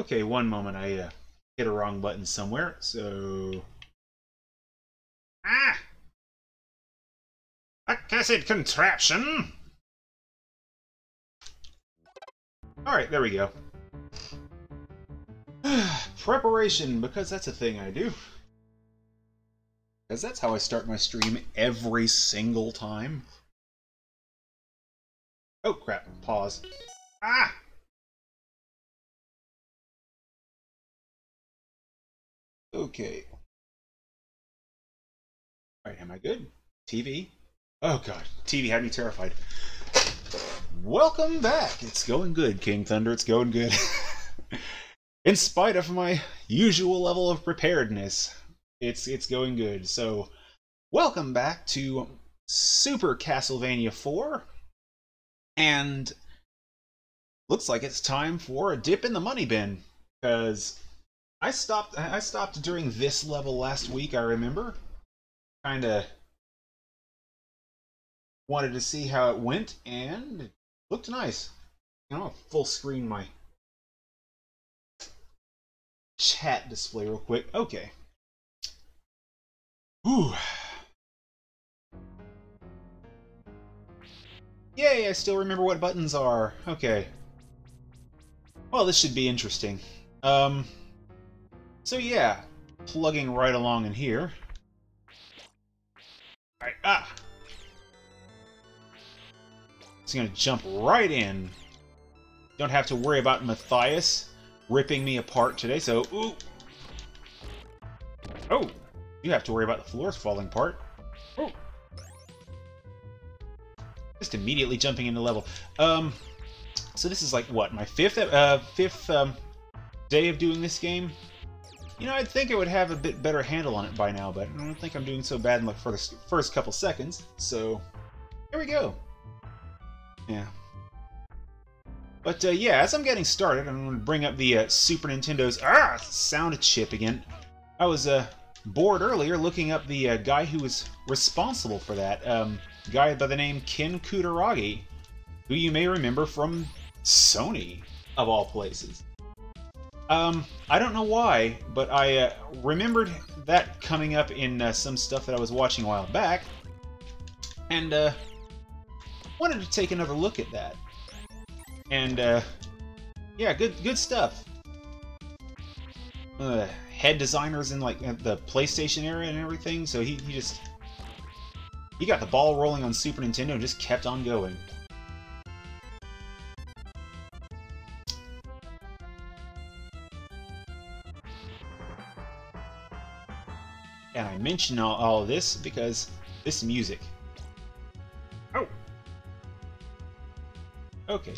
Okay, one moment. I hit a wrong button somewhere, so... Ah! Accursed contraption! Alright, there we go. Preparation, because that's a thing I do. Because that's how I start my stream every single time. Oh, crap. Pause. Ah! Okay. Alright, am I good? TV? Oh god, TV had me terrified. Welcome back! It's going good, King Thunder, it's going good. In spite of my usual level of preparedness, it's going good. So, welcome back to Super Castlevania IV. And looks like it's time for a dip in the money bin. Because I stopped during this level last week, I remember. Kinda wanted to see how it went, and it looked nice. You know, I'll full screen my chat display real quick. Okay. Whew. Yay, I still remember what buttons are. Okay. Well, this should be interesting. So yeah, plugging right along in here. Alright, It's gonna jump right in. Don't have to worry about Matthias ripping me apart today, so... Ooh! Oh! You have to worry about the floors falling apart. Oh! Just immediately jumping into level. So this is like, what, my fifth day of doing this game? You know, I'd think I would have a bit better handle on it by now, but I don't think I'm doing so bad in the first couple seconds, so... Here we go! Yeah. But yeah, as I'm getting started, I'm going to bring up the Super Nintendo's sound chip again. I was bored earlier looking up the guy who was responsible for that. Guy by the name Ken Kutaragi, who you may remember from Sony, of all places. I don't know why, but I remembered that coming up in some stuff that I was watching a while back, and wanted to take another look at that. And yeah, good stuff. Head designers in like the PlayStation era and everything, so he got the ball rolling on Super Nintendo and just kept on going. And I mention all of this because this music. Oh! Okay.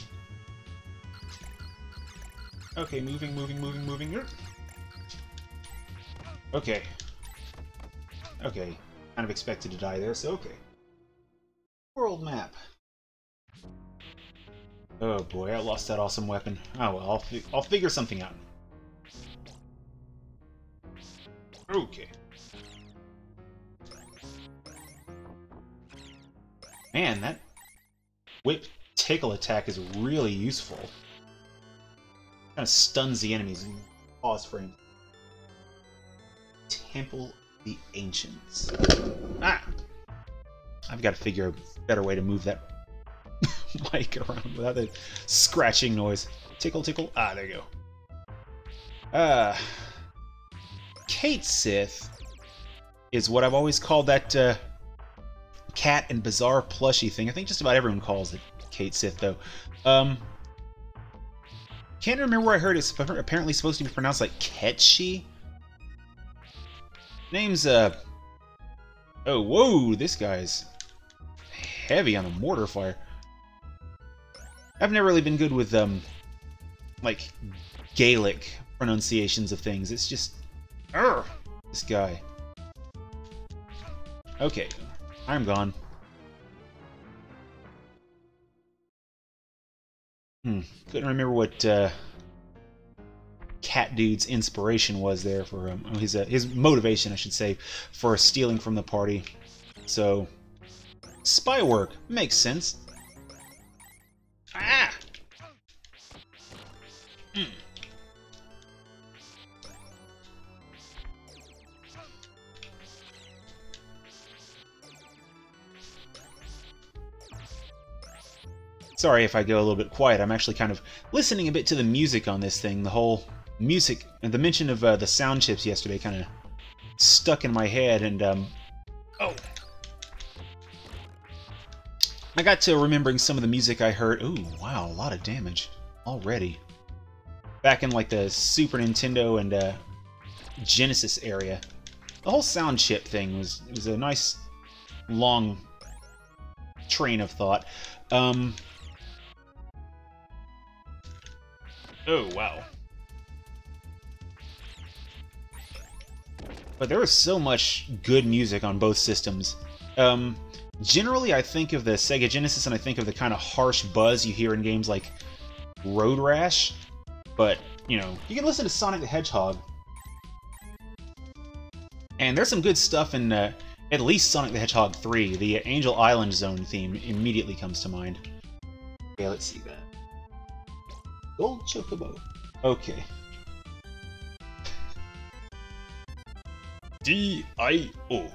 Okay, moving. Okay. Okay. Kind of expected to die there, so okay. World map. Oh boy, I lost that awesome weapon. Oh well, I'll figure something out. Okay. Man, that whip tickle attack is really useful. Kind of stuns the enemies in pause frame. Temple of the Ancients. Ah! I've got to figure a better way to move that mic around without the scratching noise. Tickle, tickle. Ah, there you go. Kate Sith is what I've always called that cat and bizarre plushie thing. I think just about everyone calls it Kate Sith, though. Can't remember where I heard it's apparently supposed to be pronounced like Ketchi. Name's, oh, whoa, this guy's heavy on the mortar fire. I've never really been good with, like, Gaelic pronunciations of things. It's just, this guy. Okay, I'm gone. Couldn't remember what Cat Dude's inspiration was there for his motivation, I should say, for stealing from the party. So, spy work makes sense. Ah! Sorry if I go a little bit quiet. I'm actually kind of listening a bit to the music on this thing. The whole music and the mention of the sound chips yesterday kind of stuck in my head, and oh, I got to remembering some of the music I heard. Ooh, wow, a lot of damage already. Back in like the Super Nintendo and Genesis area, the whole sound chip thing was a nice long train of thought. Oh wow. But there was so much good music on both systems. Generally, I think of the Sega Genesis and I think of the kind of harsh buzz you hear in games like Road Rash. But, you know, you can listen to Sonic the Hedgehog. And there's some good stuff in at least Sonic the Hedgehog 3. The Angel Island Zone theme immediately comes to mind. Okay, let's see that. Gold Chocobo. Okay. D-I-O.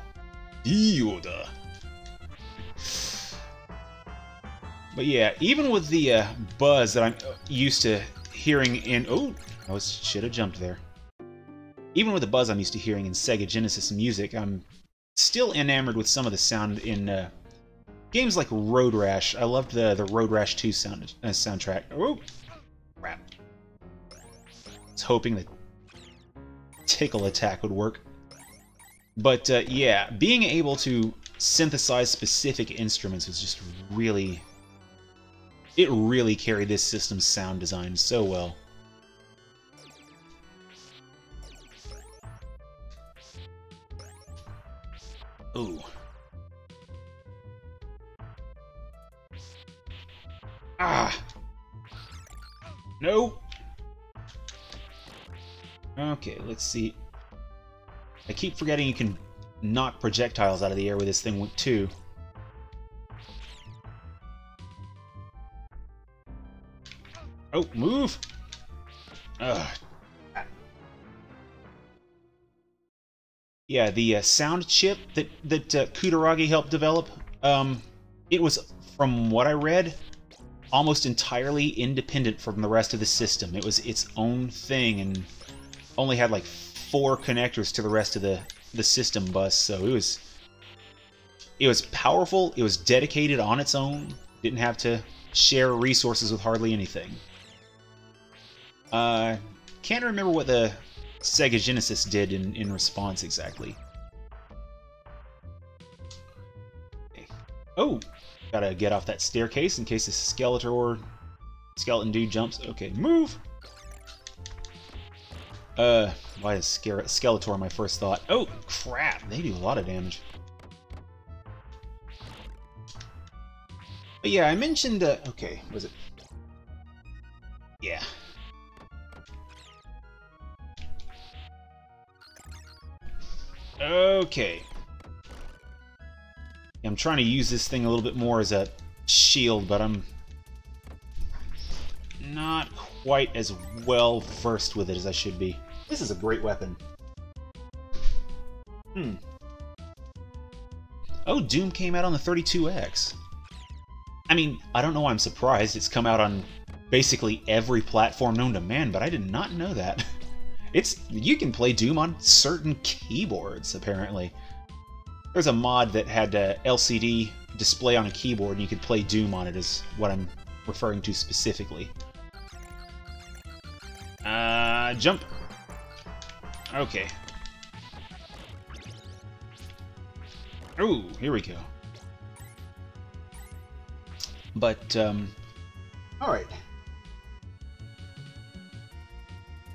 Dio-da. But yeah, even with the buzz that I'm used to hearing in... Oh, I should have jumped there. Even with the buzz I'm used to hearing in Sega Genesis music, I'm still enamored with some of the sound in games like Road Rash. I loved the Road Rash 2 soundtrack. Oh, crap. I was hoping that Tickle Attack would work. But yeah, being able to synthesize specific instruments was just really... It really carried this system's sound design so well. Ooh. Ah! No! Okay, let's see. I keep forgetting you can knock projectiles out of the air with this thing too. Oh, move! Ugh. Yeah, the sound chip that Kutaragi helped develop, it was, from what I read, almost entirely independent from the rest of the system. It was its own thing and only had like 4 connectors to the rest of the system bus, so it was powerful, it was dedicated on its own, didn't have to share resources with hardly anything. Can't remember what the Sega Genesis did in response exactly. Okay. Oh! Gotta get off that staircase in case this skeleton dude jumps. Okay, move! Why is Skeletor my first thought? Oh, crap! They do a lot of damage. But yeah, I mentioned, okay, was it? Yeah. Okay. I'm trying to use this thing a little bit more as a shield, but I'm not quite as well versed with it as I should be. This is a great weapon. Oh, Doom came out on the 32X. I mean, I don't know why I'm surprised. It's come out on basically every platform known to man, but I did not know that. You can play Doom on certain keyboards, apparently. There's a mod that had a LCD display on a keyboard, and you could play Doom on it, is what I'm referring to specifically. Jump! Okay. Ooh, here we go. But, alright.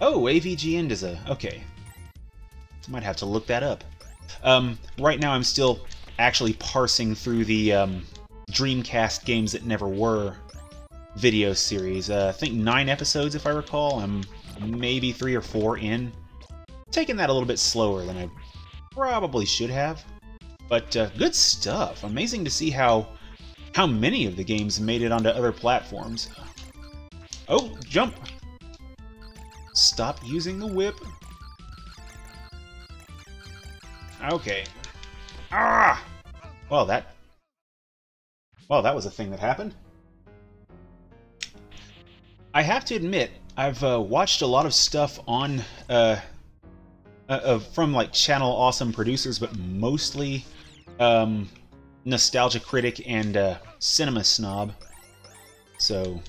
Oh, AVGN does a... Okay. Might have to look that up. Right now I'm still actually parsing through the Dreamcast games that never were video series. I think 9 episodes if I recall. I'm maybe 3 or 4 in. Taking that a little bit slower than I probably should have. But good stuff. Amazing to see how many of the games made it onto other platforms. Oh, jump! Stop using the whip. Okay. Ah! Well, that was a thing that happened. I have to admit, I've watched a lot of stuff on from like channel awesome producers, but mostly Nostalgia Critic and Cinema Snob. So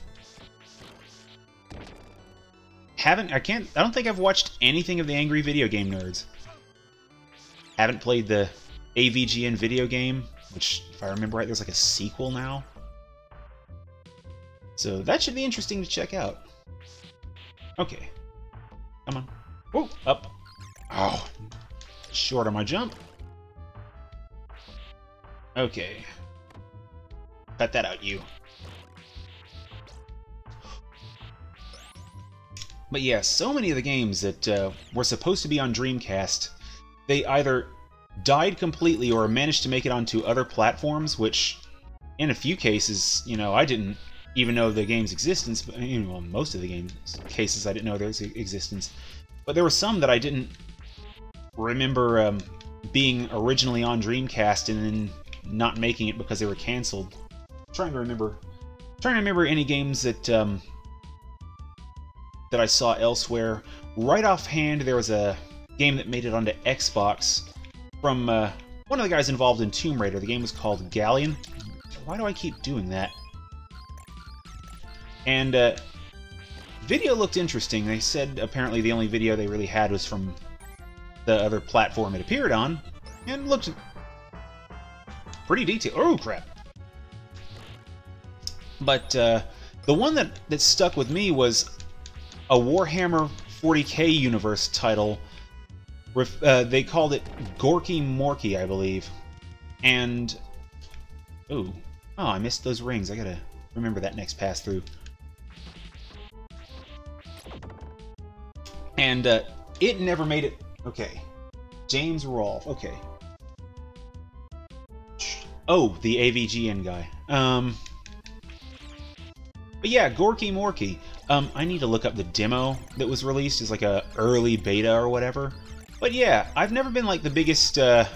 I don't think I've watched anything of the Angry Video Game Nerds. Haven't played the AVGN video game, which, if I remember right, there's like a sequel now. So that should be interesting to check out. Okay. Come on. Oh, up. Oh. Short on my jump. Okay. Cut that out, you. But yeah, so many of the games that were supposed to be on Dreamcast, they either died completely or managed to make it onto other platforms, which, in a few cases, you know, I didn't even know the game's existence. But, you know, most of the game's cases I didn't know their existence. But there were some that I didn't remember being originally on Dreamcast and then not making it because they were canceled. I'm trying to remember any games that that I saw elsewhere. Right offhand, there was a game that made it onto Xbox from one of the guys involved in Tomb Raider. The game was called Galleon. Why do I keep doing that? And video looked interesting. They said apparently the only video they really had was from the other platform it appeared on, and looked pretty detailed. Oh, crap. But the one that stuck with me was a Warhammer 40k universe title. They called it Gorky Morky, I believe. And oh, I missed those rings. I gotta remember that next pass through. And it never made it. Okay, James Rolfe. Okay. Oh, the AVGN guy. But yeah, Gorky Morky. I need to look up the demo that was released as like a early beta or whatever. But yeah, I've never been like the biggest Warhammer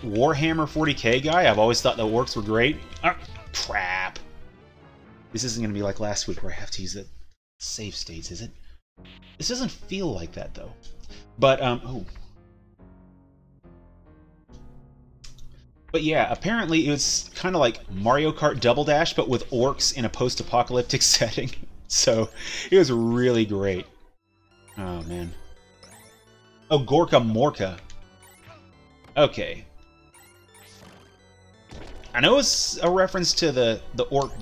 40k guy. I've always thought the orcs were great. Ah, crap. This isn't going to be like last week where I have to use the save states, is it? This doesn't feel like that though. But oh. But yeah, apparently it was kind of like Mario Kart Double Dash, but with orcs in a post-apocalyptic setting. So it was really great. Oh, man. Oh, Gorka Morka. Okay. I know it's a reference to the orc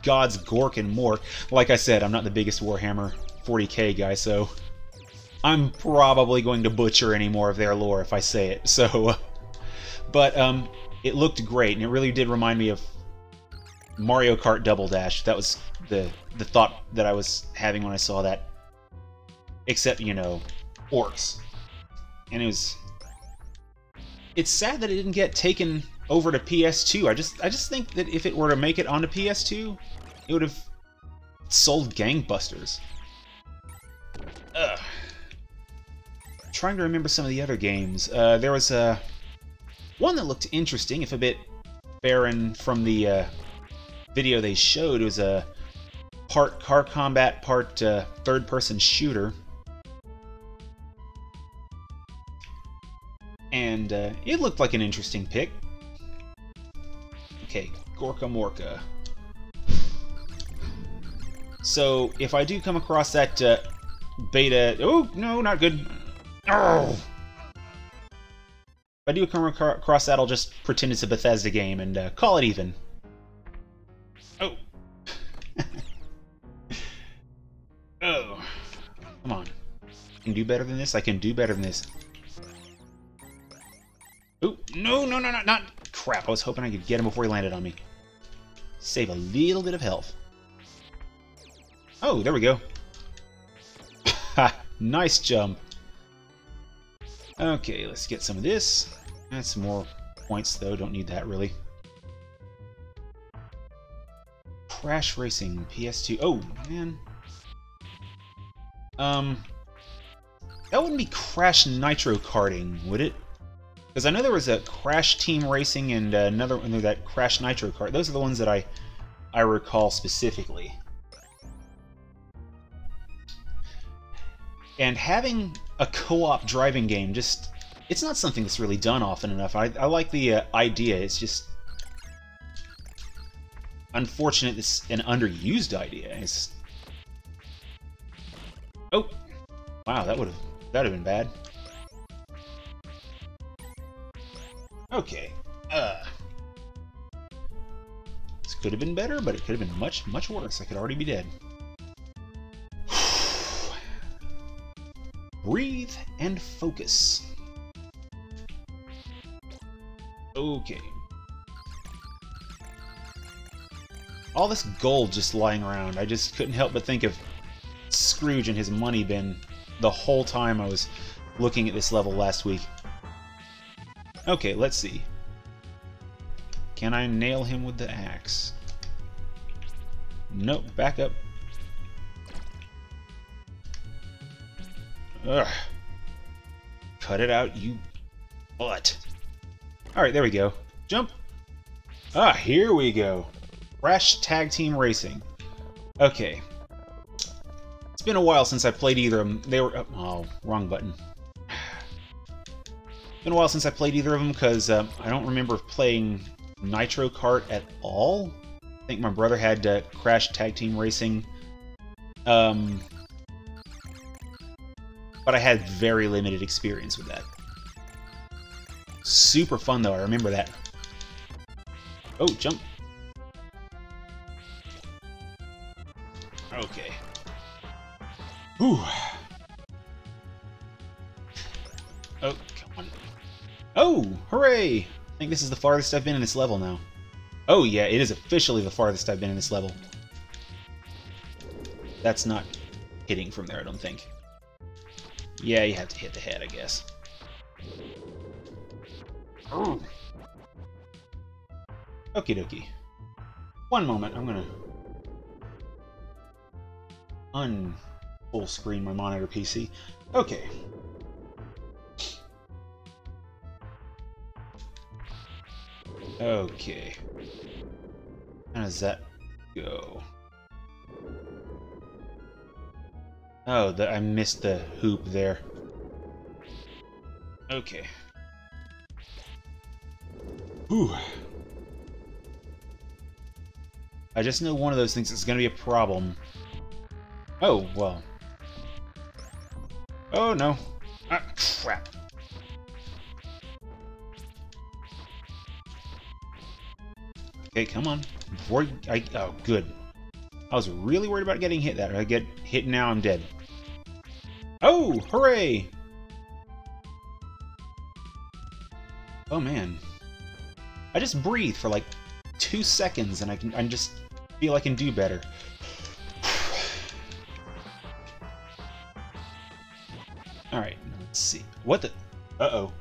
gods Gork and Mork. Like I said, I'm not the biggest Warhammer 40k guy, so I'm probably going to butcher any more of their lore if I say it. So, but it looked great, and it really did remind me of Mario Kart Double Dash. That was the thought that I was having when I saw that. Except, you know, orcs. And it's sad that it didn't get taken over to PS2. I just think that if it were to make it onto PS2, it would have sold gangbusters. Ugh. I'm trying to remember some of the other games. There was one that looked interesting, if a bit barren from the video they showed. It was a part car combat, part third-person shooter. And it looked like an interesting pick. Okay, Gorka Morka. So, if I do come across that beta... Oh, no, not good. Oh! If I do come across that, I'll just pretend it's a Bethesda game and call it even. Oh. Oh. Come on. I can do better than this. I can do better than this. Oh, no, not... Crap, I was hoping I could get him before he landed on me. Save a little bit of health. Oh, there we go. Ha! Nice jump. Okay, let's get some of this. That's some more points, though. Don't need that, really. Crash Racing, PS2. Oh, man. That wouldn't be Crash Nitro Karting, would it? Because I know there was a Crash Team Racing and another one, that Crash Nitro Kart. Those are the ones that I I recall specifically. And having a co-op driving game, just... It's not something that's really done often enough. I like the idea, it's just... Unfortunate it's an underused idea. It's... Oh! Wow, that'd have been bad. Okay. This could have been better, but it could have been much, much worse. I could already be dead. Breathe and focus. Okay. All this gold just lying around. I just couldn't help but think of Scrooge and his money bin the whole time I was looking at this level last week. Okay, let's see. Can I nail him with the axe? Nope, back up. Ugh. Cut it out, you butt. Alright, there we go. Jump! Ah, here we go. Crash Tag Team Racing. Okay. It's been a while since I played either of them. They were... Oh, wrong button. It's been a while since I played either of them because I don't remember playing Nitro Kart at all. I think my brother had Crash Tag Team Racing. But I had very limited experience with that. Super fun though, I remember that. Oh, jump. Okay. Whew. Oh, come on. Oh, hooray! I think this is the farthest I've been in this level now. Oh yeah, it is officially the farthest I've been in this level. That's not hitting from there, I don't think. Yeah, you have to hit the head, I guess. Oh. Okie dokie. One moment, I'm gonna full screen my monitor PC. Okay. Okay. How does that go? Oh, I missed the hoop there. Okay. Whew. I just know one of those things is going to be a problem. Oh, well. Oh, no. Ah, crap. Okay, come on. Before oh, good. I was really worried about getting hit that. If I get hit now, I'm dead. Oh, hooray! Oh man, I just breathe for like 2 seconds, and I just feel I can do better. All right, let's see. What the? Uh-oh.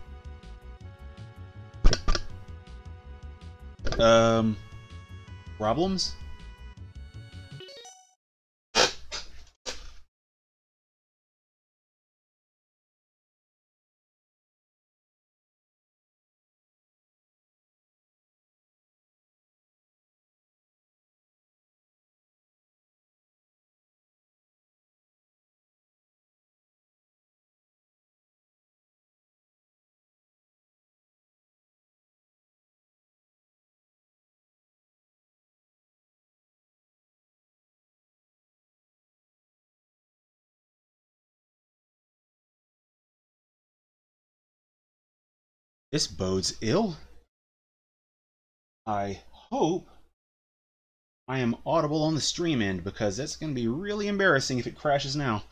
Problems? This bodes ill. I hope I am audible on the stream end, because that's going to be really embarrassing if it crashes now.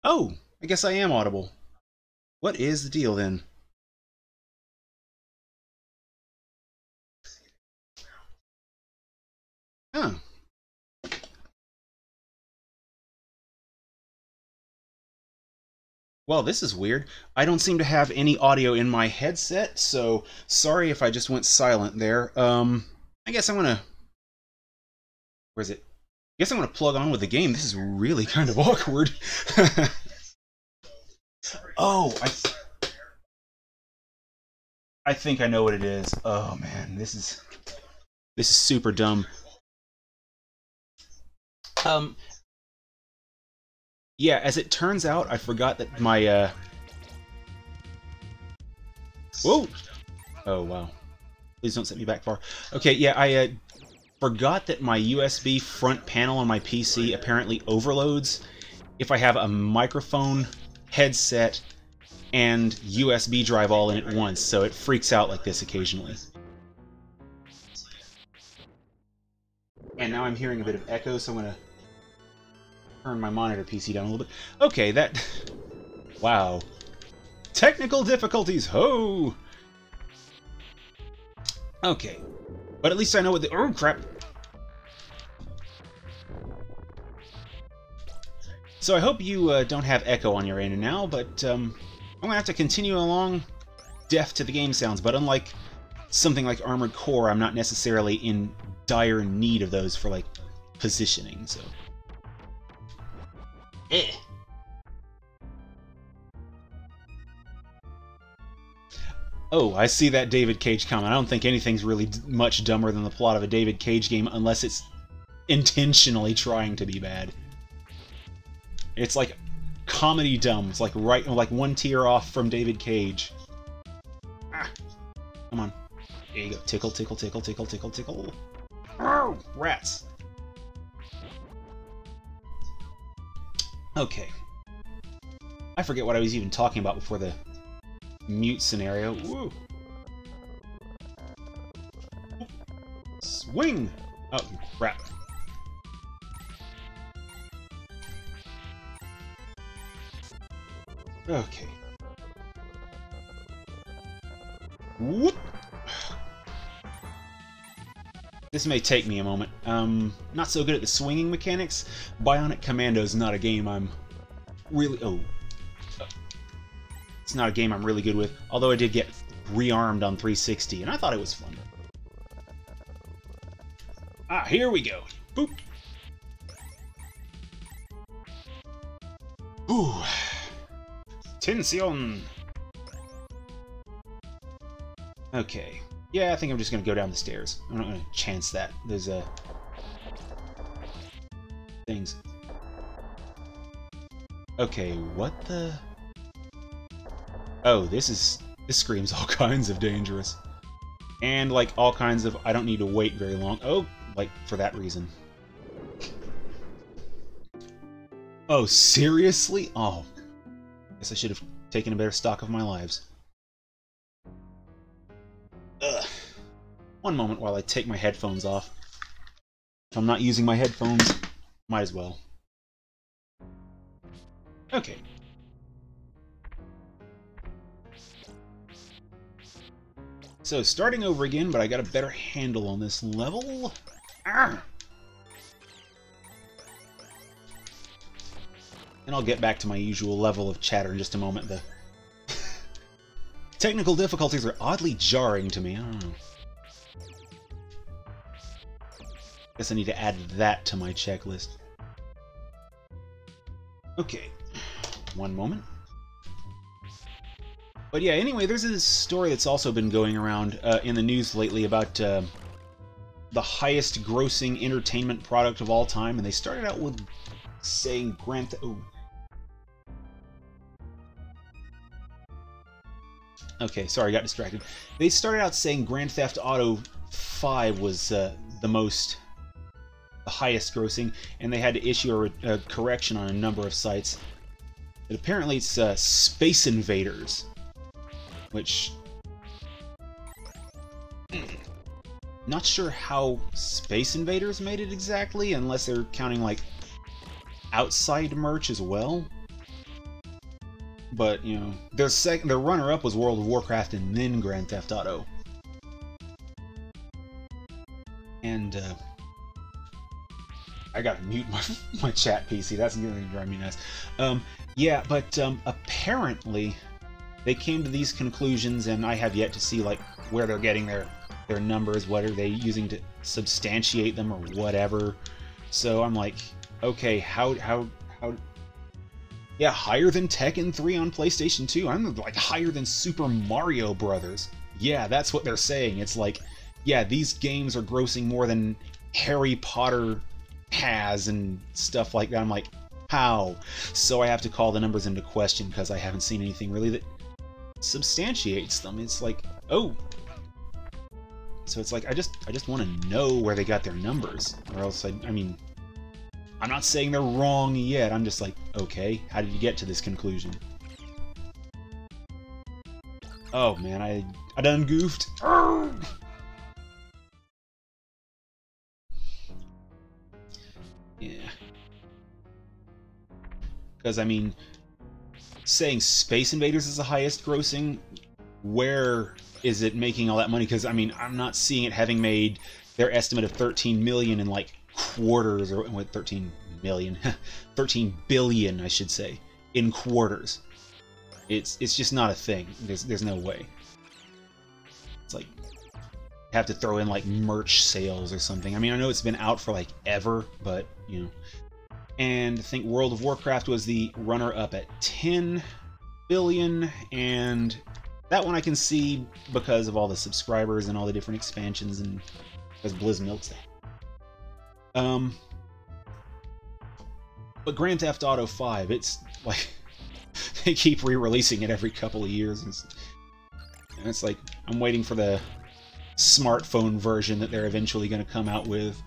Oh, I guess I am audible. What is the deal then? Huh. Well, this is weird. I don't seem to have any audio in my headset, so sorry if I just went silent there. I guess I'm gonna... Where is it? I guess I'm gonna plug on with the game. This is really kind of awkward. Oh, I think I know what it is. Oh man, this This is super dumb. Yeah, as it turns out, I forgot that my, Whoa! Oh, wow. Please don't set me back far. Okay, yeah, I, forgot that my USB front panel on my PC apparently overloads if I have a microphone, headset, and USB drive all in at once, so it freaks out like this occasionally. And now I'm hearing a bit of echo, so I'm gonna turn my monitor PC down a little bit. Okay, that... Wow. Technical difficulties, ho! Okay. But at least I know what the... Oh, crap! So I hope you don't have echo on your end now, but I'm gonna have to continue along deaf to the game sounds, but unlike something like Armored Core, I'm not necessarily in dire need of those for, like, positioning, so... Eh. Oh, I see that David Cage comment. I don't think anything's really much dumber than the plot of a David Cage game unless it's intentionally trying to be bad. It's like comedy dumb. It's like like one tier off from David Cage. Ah, come on. There you go. Tickle, tickle, tickle, tickle, tickle, tickle. Oh, rats. Okay. I forget what I was even talking about before the mute scenario. Woo. Swing! Oh, crap. Okay. Whoop! This may take me a moment. Not so good at the swinging mechanics. Bionic Commando is not a game I'm really... Oh. It's not a game I'm really good with, although I did get rearmed on 360, and I thought it was fun. Ah, here we go. Boop! Ooh. Tension! Okay. Yeah, I think I'm just gonna go down the stairs. I'm not gonna chance that. There's things. Okay, what the... Oh, this screams all kinds of dangerous. And, like, all kinds of, I don't need to wait very long. Oh, like, for that reason. Oh, seriously? Oh. Guess I should have taken a better stock of my lives. Ugh. One moment while I take my headphones off. If I'm not using my headphones, might as well. Okay. So, starting over again, but I got a better handle on this level. Arrgh! And I'll get back to my usual level of chatter in just a moment. The technical difficulties are oddly jarring to me. I don't know. Guess I need to add that to my checklist. Okay. One moment. But yeah, anyway, there's this story that's also been going around in the news lately about the highest grossing entertainment product of all time, and they started out with saying Okay, sorry, I got distracted. They started out saying Grand Theft Auto 5 was the highest grossing, and they had to issue a correction on a number of sites. But apparently it's Space Invaders. Which... Not sure how Space Invaders made it exactly, unless they're counting, like, outside merch as well. But, you know, their runner-up was World of Warcraft and then Grand Theft Auto. And, I gotta mute my chat PC, that's gonna drive me nuts. Yeah, but, apparently... They came to these conclusions, and I have yet to see, like, where they're getting their numbers, what are they using to substantiate them, or whatever. So I'm like, okay, how... Yeah, higher than Tekken 3 on PlayStation 2. I'm, like, higher than Super Mario Brothers. Yeah, that's what they're saying. It's like, yeah, these games are grossing more than Harry Potter has and stuff like that. I'm like, how? So I have to call the numbers into question because I haven't seen anything really that substantiates them. It's like, oh. So it's like, I just want to know where they got their numbers, or else I mean, I'm not saying they're wrong yet. I'm just like, okay, how did you get to this conclusion? Oh man, I done goofed. Yeah. Because, I mean, saying Space Invaders is the highest grossing, where is it making all that money? Because, I mean, I'm not seeing it having made their estimate of 13 million in, like, quarters, or what, 13 million? 13 billion, I should say, in quarters. It's just not a thing. There's no way. It's like, have to throw in, like, merch sales or something. I mean, I know it's been out for, like, ever, but, you know. And I think World of Warcraft was the runner-up at 10 billion, and that one I can see because of all the subscribers and all the different expansions, and because Blizz milks it. But Grand Theft Auto 5, it's like they keep re-releasing it every couple of years, and it's like I'm waiting for the smartphone version that they're eventually going to come out with.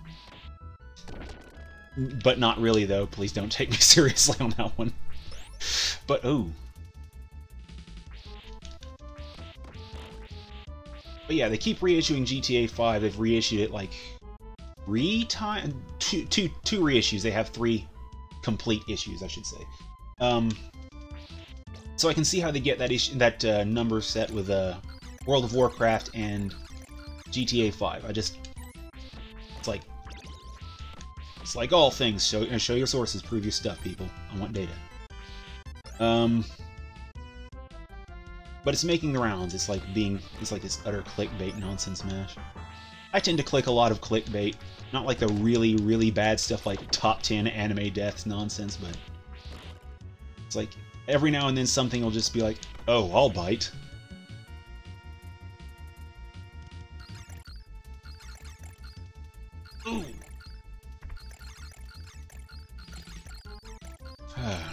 But not really, though. Please don't take me seriously on that one. But, oh. But yeah, they keep reissuing GTA 5. They've reissued it, like, two reissues. They have 3 complete issues, I should say. So I can see how they get that number set with World of Warcraft and GTA 5. It's like all things. Show your sources, prove your stuff, people. I want data. But it's making the rounds. It's like this utter clickbait nonsense mash. I tend to click a lot of clickbait, not like the really, really bad stuff like top 10 anime deaths nonsense, but it's like every now and then something will just be like, oh, I'll bite. Ooh.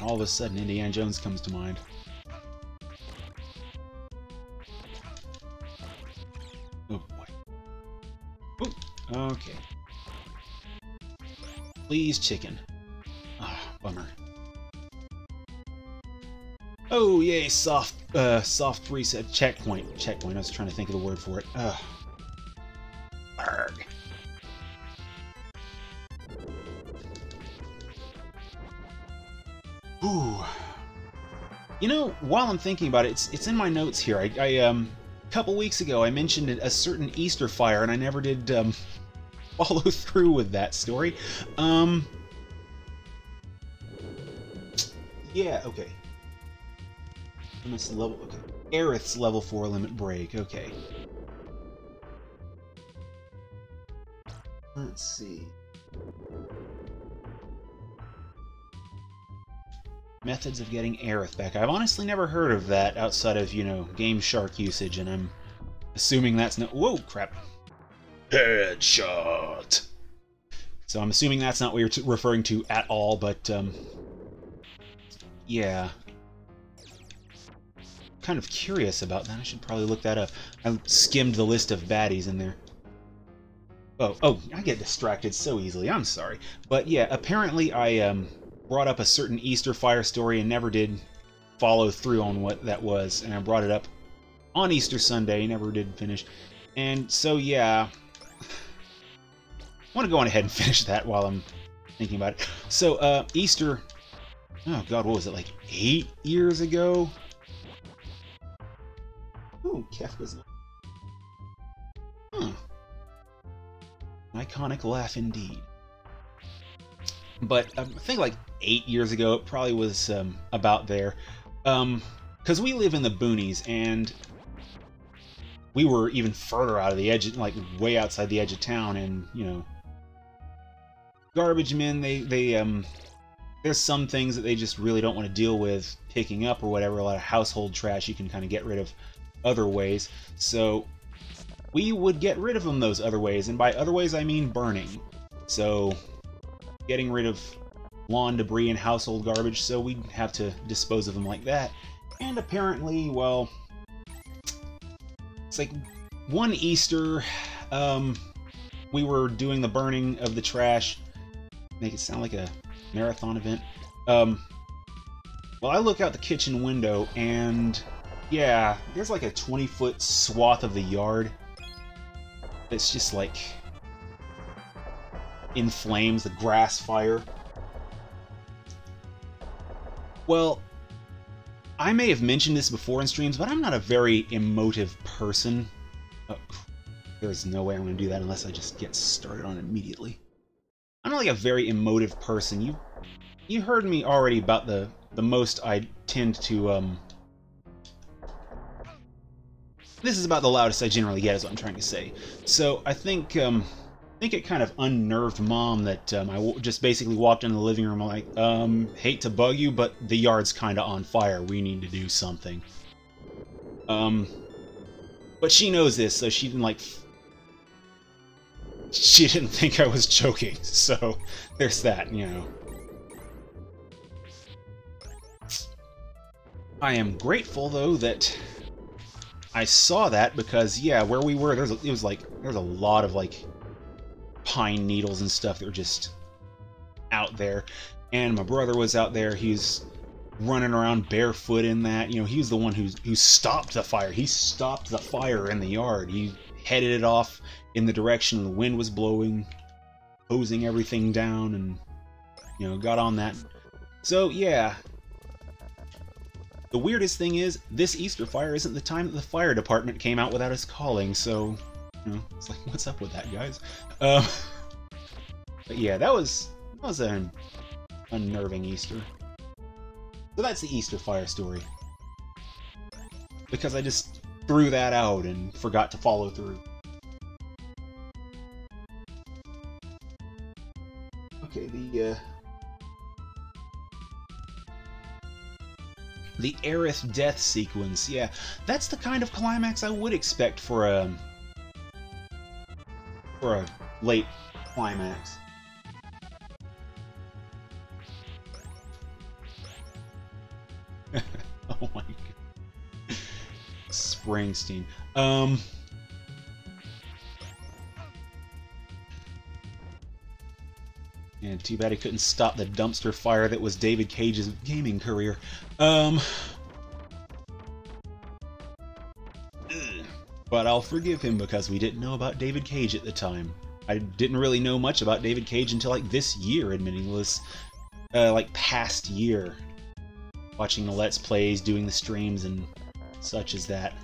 All of a sudden, Indiana Jones comes to mind. Oh boy. Ooh, okay. Please, chicken. Ah, bummer. Oh yay, soft reset checkpoint. Checkpoint. I was trying to think of the word for it. Ugh. Arrgh. Ooh. You know, while I'm thinking about it, it's in my notes here. A couple weeks ago, I mentioned a certain Easter fire, and I never did follow through with that story. Yeah, okay. Level, okay. Aerith's level 4 limit break. Okay. Let's see. Methods of getting Aerith back. I've honestly never heard of that outside of, you know, Game Shark usage, and I'm assuming that's no... Whoa, crap. Headshot! So I'm assuming that's not what you're referring to at all, but, yeah. Kind of curious about that. I should probably look that up. I skimmed the list of baddies in there. Oh, I get distracted so easily. I'm sorry. But yeah, apparently I, brought up a certain Easter fire story and never did follow through on what that was, and I brought it up on Easter Sunday, never did finish. And so yeah, I want to go on ahead and finish that while I'm thinking about it. So Easter, oh god, what was it, like 8 years ago? Ooh, Kefka's an iconic laugh indeed. But I think like 8 years ago, it probably was about there. Because we live in the boonies, and we were even further out of the edge, like way outside the edge of town, and, you know, garbage men, there's some things that they just really don't want to deal with picking up or whatever. A lot of household trash you can kind of get rid of other ways. So we would get rid of them those other ways, and by other ways I mean burning. So, getting rid of lawn debris and household garbage, so we'd have to dispose of them like that. And apparently, well, it's like one Easter, we were doing the burning of the trash. Make it sound like a marathon event. Well, I look out the kitchen window, and yeah, there's like a 20-foot swath of the yard that's just like in flames, the grass fire. Well, I may have mentioned this before in streams, but I'm not a very emotive person. Oh, there's no way I'm going to do that unless I just get started on it immediately. I'm not like a very emotive person. You heard me already about the most I tend to, This is about the loudest I generally get, is what I'm trying to say. So, I think it kind of unnerved Mom that I just basically walked into the living room like, hate to bug you, but the yard's kind of on fire. We need to do something. But she knows this, so she didn't, like... She didn't think I was joking, so there's that, you know. I am grateful, though, that I saw that, because, yeah, where we were, there's a lot of, like, pine needles and stuff that were just out there. And my brother was out there. He's running around barefoot in that. You know, he was the one who stopped the fire. He stopped the fire in the yard. He headed it off in the direction the wind was blowing, hosing everything down, and, you know, got on that. So, yeah. The weirdest thing is, this Easter fire isn't the time that the fire department came out without us calling, so, you know, it's like, what's up with that, guys? But yeah, that was an unnerving Easter. So that's the Easter fire story. Because I just threw that out and forgot to follow through. Okay, the Aerith death sequence, yeah. That's the kind of climax I would expect for a late climax. Oh my god. Springsteen. Yeah, too bad he couldn't stop the dumpster fire that was David Cage's gaming career. But I'll forgive him because we didn't know about David Cage at the time. I didn't really know much about David Cage until like this year, admitting this, like past year. Watching the Let's Plays, doing the streams, and such as that.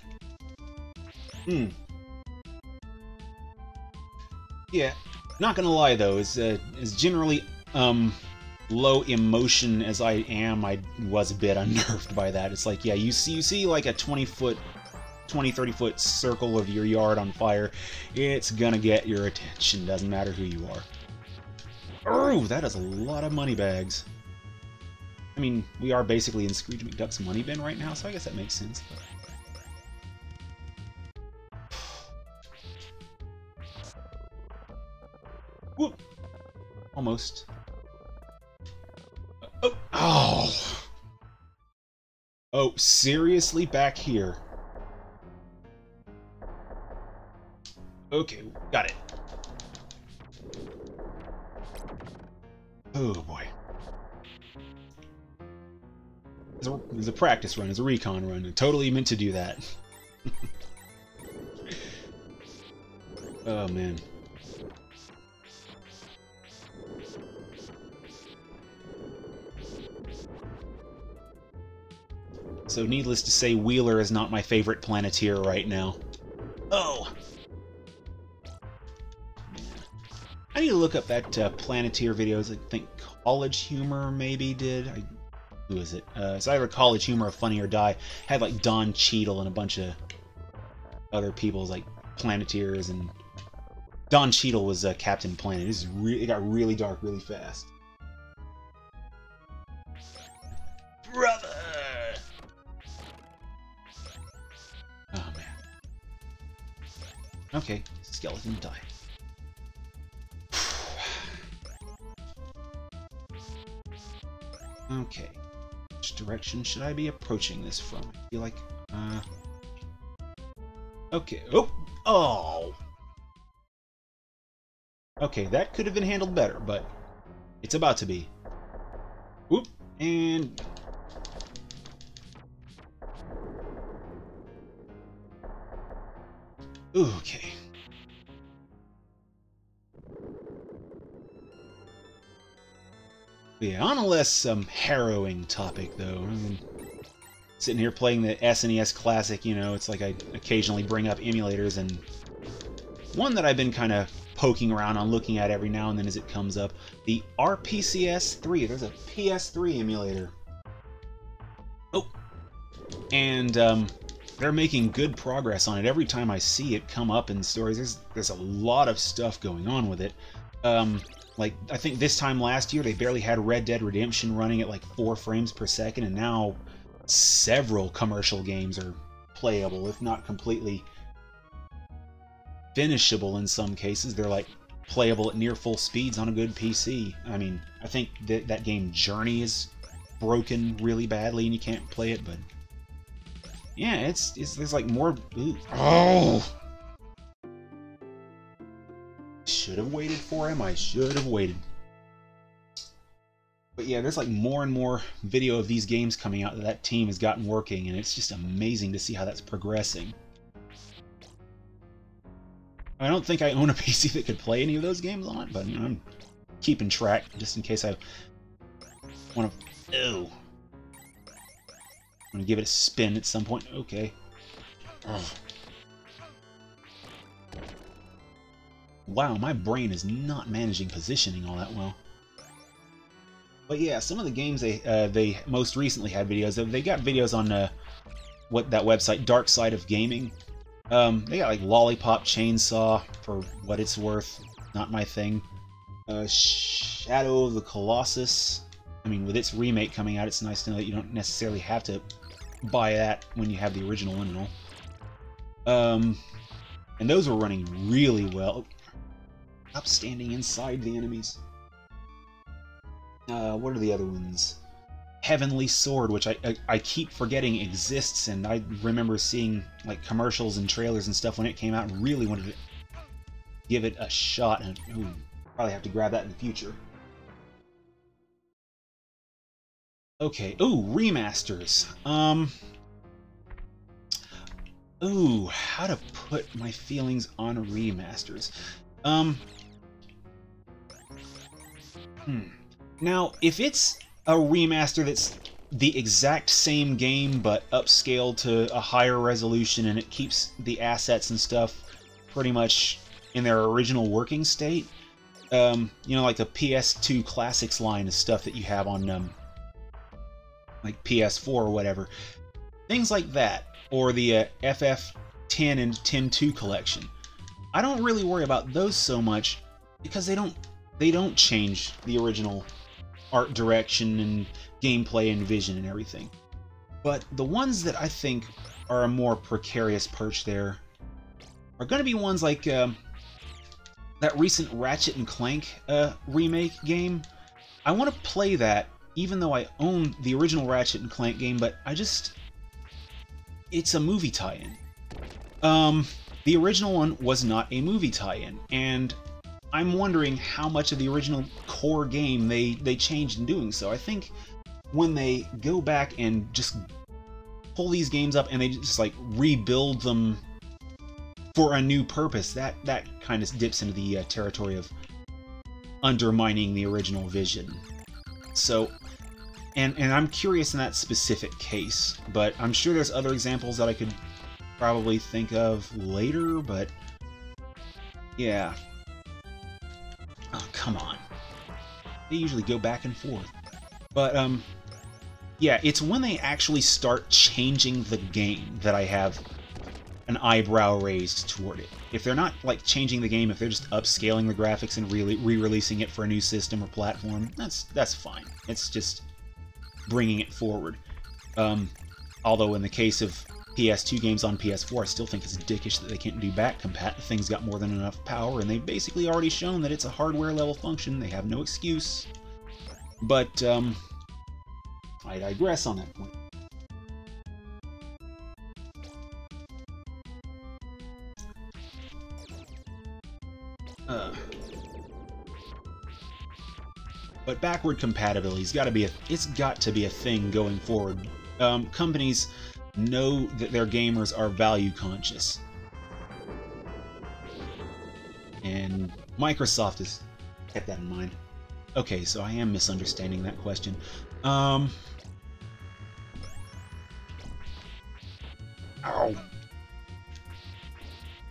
Yeah, not gonna lie though, as generally low emotion as I am, I was a bit unnerved by that. It's like, yeah, you see like a 20-30 foot circle of your yard on fire, it's gonna get your attention, doesn't matter who you are. Oh, that is a lot of money bags. I mean, we are basically in Scrooge McDuck's money bin right now, so I guess that makes sense. Whoop! Almost. Oh! Oh, seriously? Back here? Okay, got it. Oh boy. It was a practice run, it was a recon run. I totally meant to do that. Oh man. So needless to say, Wheeler is not my favorite Planeteer right now. Oh! I need to look up that Planeteer videos. I think College Humor maybe did. Who is it? It's either College Humor or Funny or Die. Had like Don Cheadle and a bunch of other people's like Planeteers, and Don Cheadle was Captain Planet. It got really dark really fast. Brother! Oh man. Okay, skeleton die. Okay. Which direction should I be approaching this from? I feel like, okay. Oh! Oh! Okay, that could have been handled better, but it's about to be. Whoop! And... okay. Yeah, on a less harrowing topic, though. I mean, sitting here playing the SNES Classic, you know, it's like I occasionally bring up emulators, and one that I've been kind of poking around on, looking at every now and then as it comes up, the RPCS3. There's a PS3 emulator. Oh! And they're making good progress on it. Every time I see it come up in stories, there's a lot of stuff going on with it. Like, I think this time last year, they barely had Red Dead Redemption running at like 4 frames per second, and now several commercial games are playable, if not completely finishable in some cases. They're like playable at near full speeds on a good PC. I mean, I think that game Journey is broken really badly and you can't play it, but yeah, there's like more... Ooh. Oh! Should have waited for him. I should have waited. But yeah, there's like more and more video of these games coming out that team has gotten working, and it's just amazing to see how that's progressing. I don't think I own a PC that could play any of those games on it, but you know, I'm keeping track just in case I want to... Ew. I'm going to give it a spin at some point. Okay. Ugh. Wow, my brain is not managing positioning all that well. But yeah, some of the games they most recently had videos of. They got videos on what that website, Dark Side of Gaming. They got like Lollipop Chainsaw, for what it's worth. Not my thing. Shadow of the Colossus. I mean, with its remake coming out, it's nice to know that you don't necessarily have to buy that when you have the original one and all. And those were running really well. Up standing inside the enemies. What are the other ones? Heavenly Sword, which I keep forgetting exists, and I remember seeing like commercials and trailers and stuff when it came out, and really wanted to give it a shot, and ooh, probably have to grab that in the future. Okay, ooh, remasters. Ooh, how to put my feelings on remasters. Now, if it's a remaster that's the exact same game but upscaled to a higher resolution and it keeps the assets and stuff pretty much in their original working state, you know, like the PS2 Classics line of stuff that you have on like PS4 or whatever, things like that, or the FF10 and 10-2 collection, I don't really worry about those so much because they don't change the original art direction and gameplay and vision and everything. But the ones that I think are a more precarious perch there are going to be ones like that recent Ratchet and Clank remake game. I want to play that even though I own the original Ratchet and Clank game, but it's a movie tie-in. The original one was not a movie tie-in, and I'm wondering how much of the original core game they changed in doing so. I think when they go back and just pull these games up and they just like rebuild them for a new purpose, that kind of dips into the territory of undermining the original vision. So, and I'm curious in that specific case, but I'm sure there's other examples that I could probably think of later, but yeah. Oh, come on. They usually go back and forth. But, yeah, it's when they actually start changing the game that I have an eyebrow raised toward it. If they're not, like, changing the game, if they're just upscaling the graphics and re-releasing it for a new system or platform, that's fine. It's just bringing it forward. Although in the case of PS2 games on PS4, I still think it's dickish that they can't do back compat. The thing's got more than enough power, and they've basically already shown that it's a hardware level function. They have no excuse. But, I digress on that point. But backward compatibility's got to be it's got to be a thing going forward. Companies know that their gamers are value conscious, and Microsoft has kept that in mind. Okay, so I am misunderstanding that question. Ow.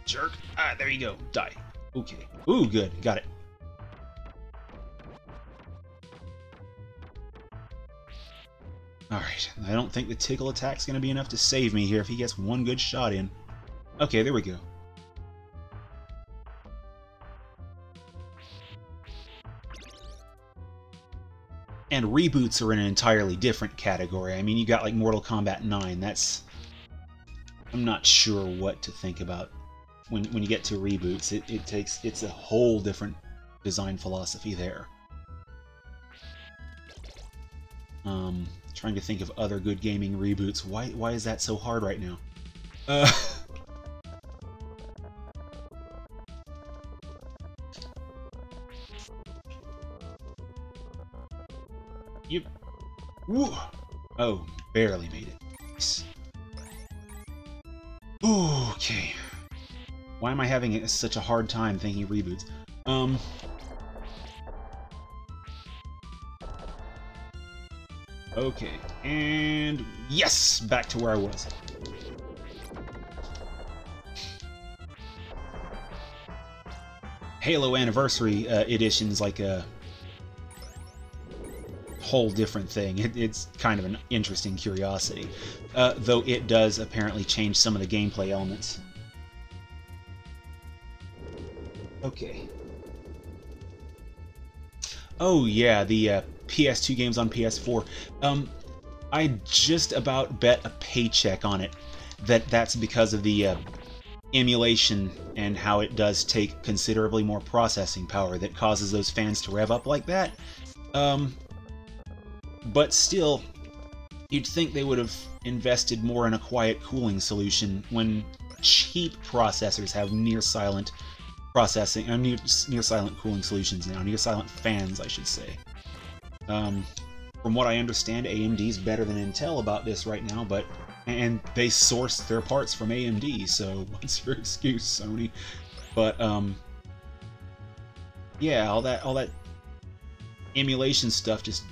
Jerk. Ah, there you go. Die. Okay. Ooh, good. Got it. Alright, I don't think the tickle attack's going to be enough to save me here if he gets one good shot in. Okay, there we go. And reboots are in an entirely different category. I mean, you got like Mortal Kombat 9. That's... I'm not sure what to think about when you get to reboots. It's a whole different design philosophy there. Trying to think of other good gaming reboots. Why is that so hard right now? Yep. Woo! Oh, barely made it. Nice. Okay. Why am I having such a hard time thinking reboots? Okay, and yes! Back to where I was. Halo Anniversary Edition's like a whole different thing. It's kind of an interesting curiosity, though it does apparently change some of the gameplay elements. Okay. Oh yeah, the PS2 games on PS4. I just about bet a paycheck on it that's because of the emulation and how it does take considerably more processing power that causes those fans to rev up like that. But still, you'd think they would have invested more in a quiet cooling solution when cheap processors have near-silent processing, near-silent cooling solutions now, near-silent fans, I should say. From what I understand, AMD's better than Intel about this right now, and they source their parts from AMD, so what's your excuse, Sony? But yeah, all that emulation stuff just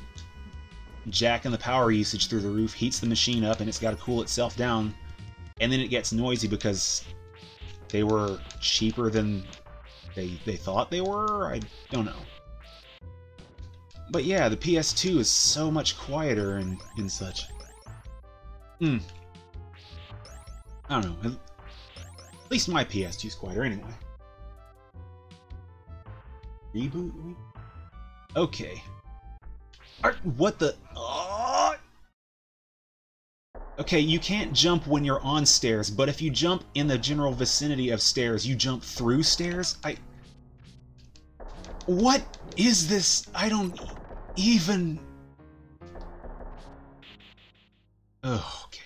jacking the power usage through the roof, heats the machine up, and it's got to cool itself down, and then it gets noisy because they were cheaper than they thought they were? I don't know. But yeah, the PS2 is so much quieter and such. I don't know. At least my PS2 is quieter anyway. Reboot? Okay. What the... Okay, you can't jump when you're on stairs, but if you jump in the general vicinity of stairs, you jump through stairs? What is this? I don't even... Oh, okay.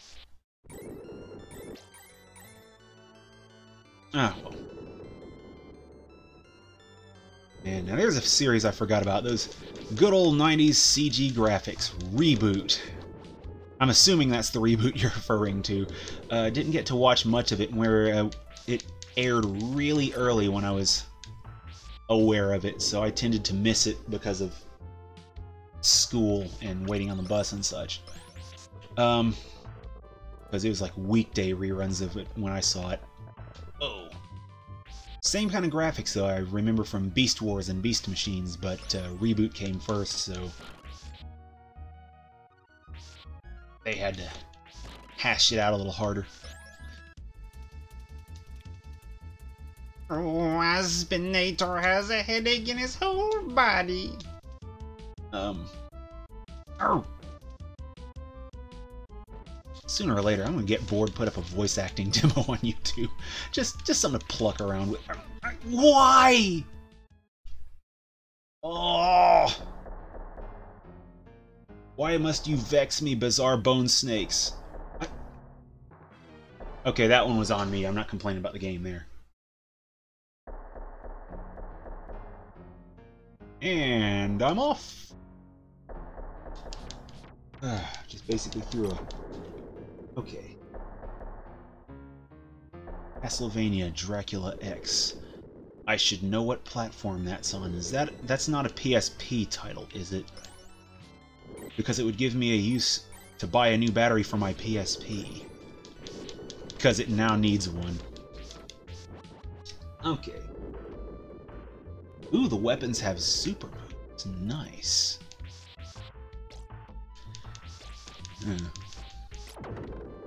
Ah, well. And now there's a series I forgot about. Those good old 90s CG graphics. Reboot. I'm assuming that's the reboot you're referring to. Didn't get to watch much of it, where it aired really early when I was aware of it, so I tended to miss it because of school and waiting on the bus and such. Because it was like weekday reruns of it when I saw it. Oh. Same kind of graphics, though, I remember from Beast Wars and Beast Machines, but Reboot came first, so they had to hash it out a little harder. Waspinator has a headache in his whole body. Oh. Sooner or later, I'm gonna get bored, put up a voice acting demo on YouTube. Just something to pluck around with. Why? Oh! Why must you vex me, bizarre bone snakes? Okay, that one was on me. I'm not complaining about the game there. And I'm off. Just basically threw a... Okay. Castlevania Dracula X. I should know what platform that's on. That's not a PSP title, is it? Because it would give me a use to buy a new battery for my PSP. Because it now needs one. Okay. Ooh, the weapons have super moves. Nice.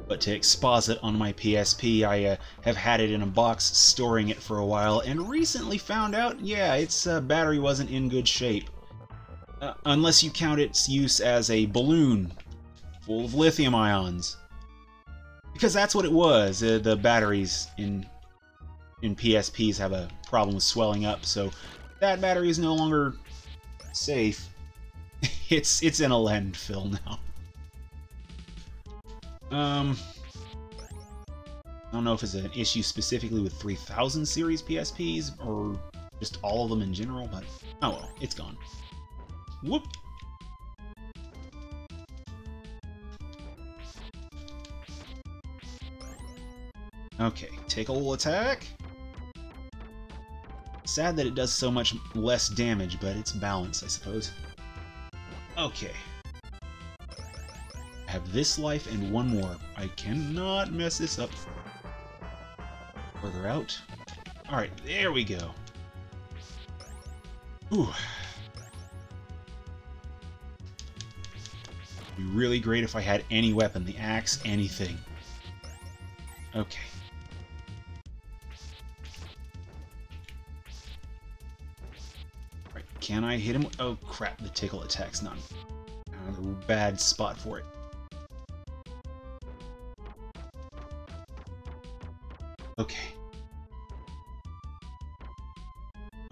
But to exposit on my PSP, I have had it in a box, storing it for a while, and recently found out, yeah, its battery wasn't in good shape. Unless you count its use as a balloon full of lithium ions. Because that's what it was. The batteries in PSPs have a problem with swelling up, so that battery is no longer safe. It's in a landfill now. I don't know if it's an issue specifically with 3000 series PSPs or just all of them in general, but oh well, it's gone. Whoop! Okay, tickle attack. Sad that it does so much less damage, but it's balance, I suppose. Okay. I have this life and one more. I cannot mess this up. Further out. Alright, there we go. Ooh. It'd be really great if I had any weapon, the axe, anything. Okay. Alright, can I hit him? Oh crap, the tickle attack's not a bad spot for it. Okay.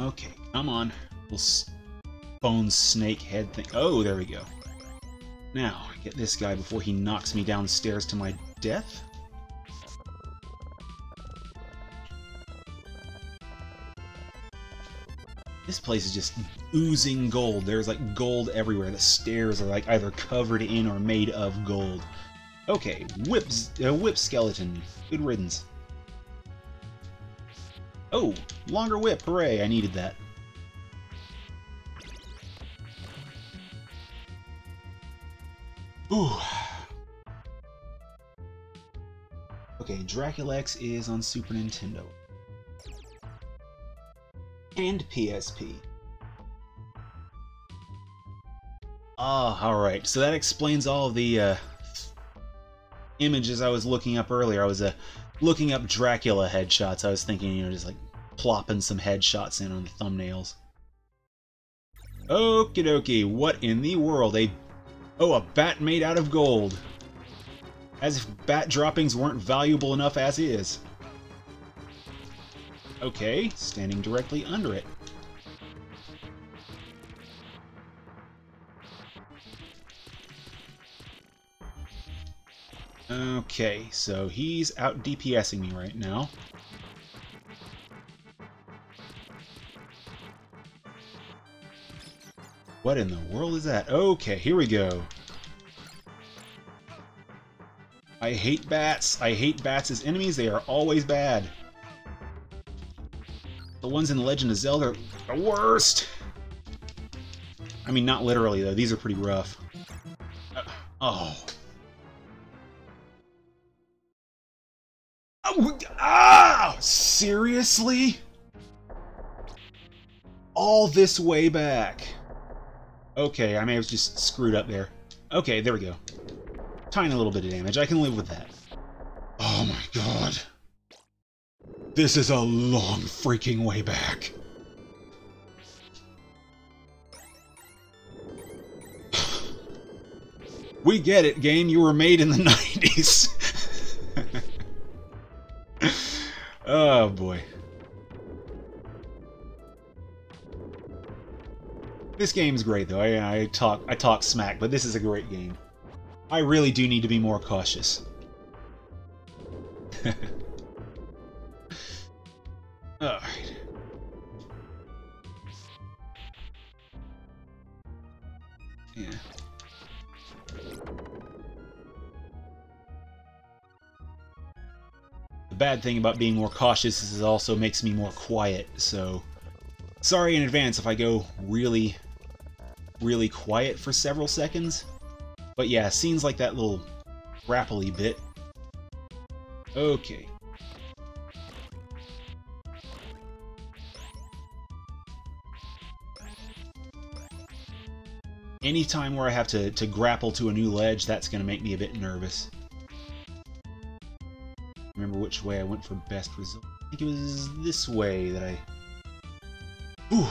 Okay, come on. Little bone snake head thing. Oh, there we go. Now, get this guy before he knocks me downstairs to my death. This place is just oozing gold. There's like gold everywhere. The stairs are like either covered in or made of gold. Okay, whip skeleton. Good riddance. Oh, longer whip, hooray, I needed that. Ooh. Okay, DraculaX is on Super Nintendo. And PSP. Ah, alright, so that explains all of the images I was looking up earlier. I was looking up Dracula headshots. I was thinking, you know, just like plopping some headshots in on the thumbnails. Okie dokie, what in the world? Oh, a bat made out of gold. As if bat droppings weren't valuable enough as is. Okay, standing directly under it. Okay, so he's out DPSing me right now. What in the world is that? Okay, here we go. I hate bats. I hate bats as enemies. They are always bad. The ones in The Legend of Zelda are the worst. I mean, not literally, though. These are pretty rough. Oh. Ah! Seriously? All this way back. Okay, I may have just screwed up there. Okay, there we go. Tiny little bit of damage. I can live with that. Oh my god. This is a long freaking way back. We get it, game. You were made in the 90s. Oh, boy. This game's great, though. I talk smack, but this is a great game. I really do need to be more cautious. Alright. Yeah. The bad thing about being more cautious is it also makes me more quiet, so sorry in advance if I go really quiet for several seconds. But yeah, scenes like that little grapply bit. Okay. Anytime where I have to grapple to a new ledge, that's going to make me a bit nervous. Remember which way I went for best result. I think it was this way that I... Ooh.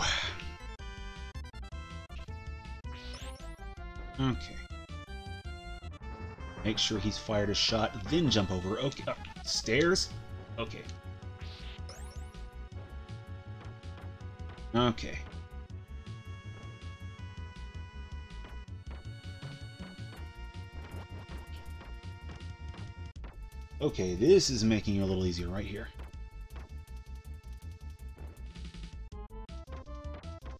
Okay. Make sure he's fired a shot, then jump over. Okay. Stairs? Okay. Okay. Okay, this is making it a little easier right here.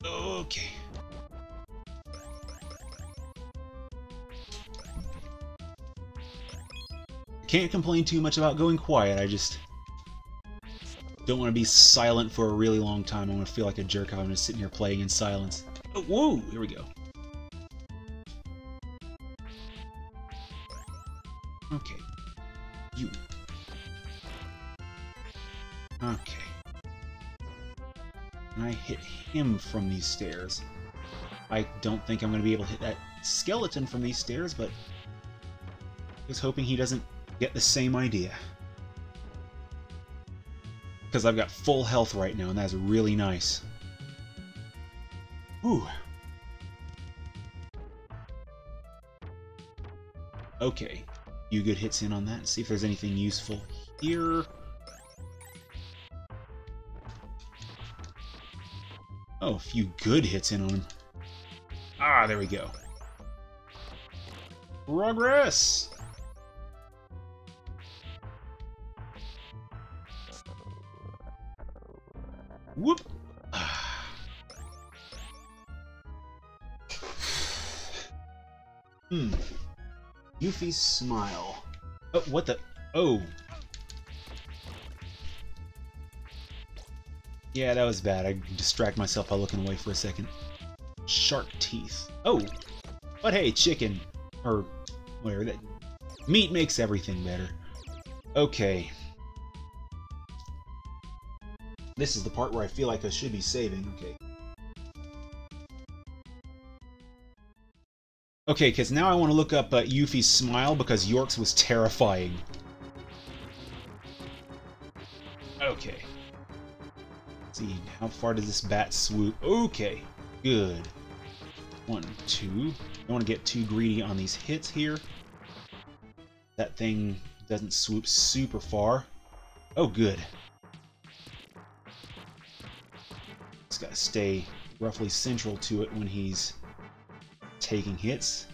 Okay. Can't complain too much about going quiet, I just don't want to be silent for a really long time. I want to feel like a jerk if I'm just sitting here playing in silence. Oh, whoa! Here we go. Okay. You. Okay. And I hit him from these stairs. I don't think I'm going to be able to hit that skeleton from these stairs, but I was hoping he doesn't get the same idea. Because I've got full health right now, and that's really nice. Whew. Okay. Few good hits in on that. See if there's anything useful here. Oh, a few good hits in on him. Ah, there we go. Progress! Whoop! Yuffie's smile. Oh, what the? Oh. Yeah, that was bad. I distract myself by looking away for a second. Shark teeth. Oh! But hey, chicken. Or whatever. That meat makes everything better. Okay. This is the part where I feel like I should be saving. Okay. Okay, because now I want to look up Yuffie's smile because York's was terrifying. Okay. Let's see, how far does this bat swoop? Okay, good. 1, 2. Don't want to get too greedy on these hits here. That thing doesn't swoop super far. Oh, good. Just gotta stay roughly central to it when he's taking hits.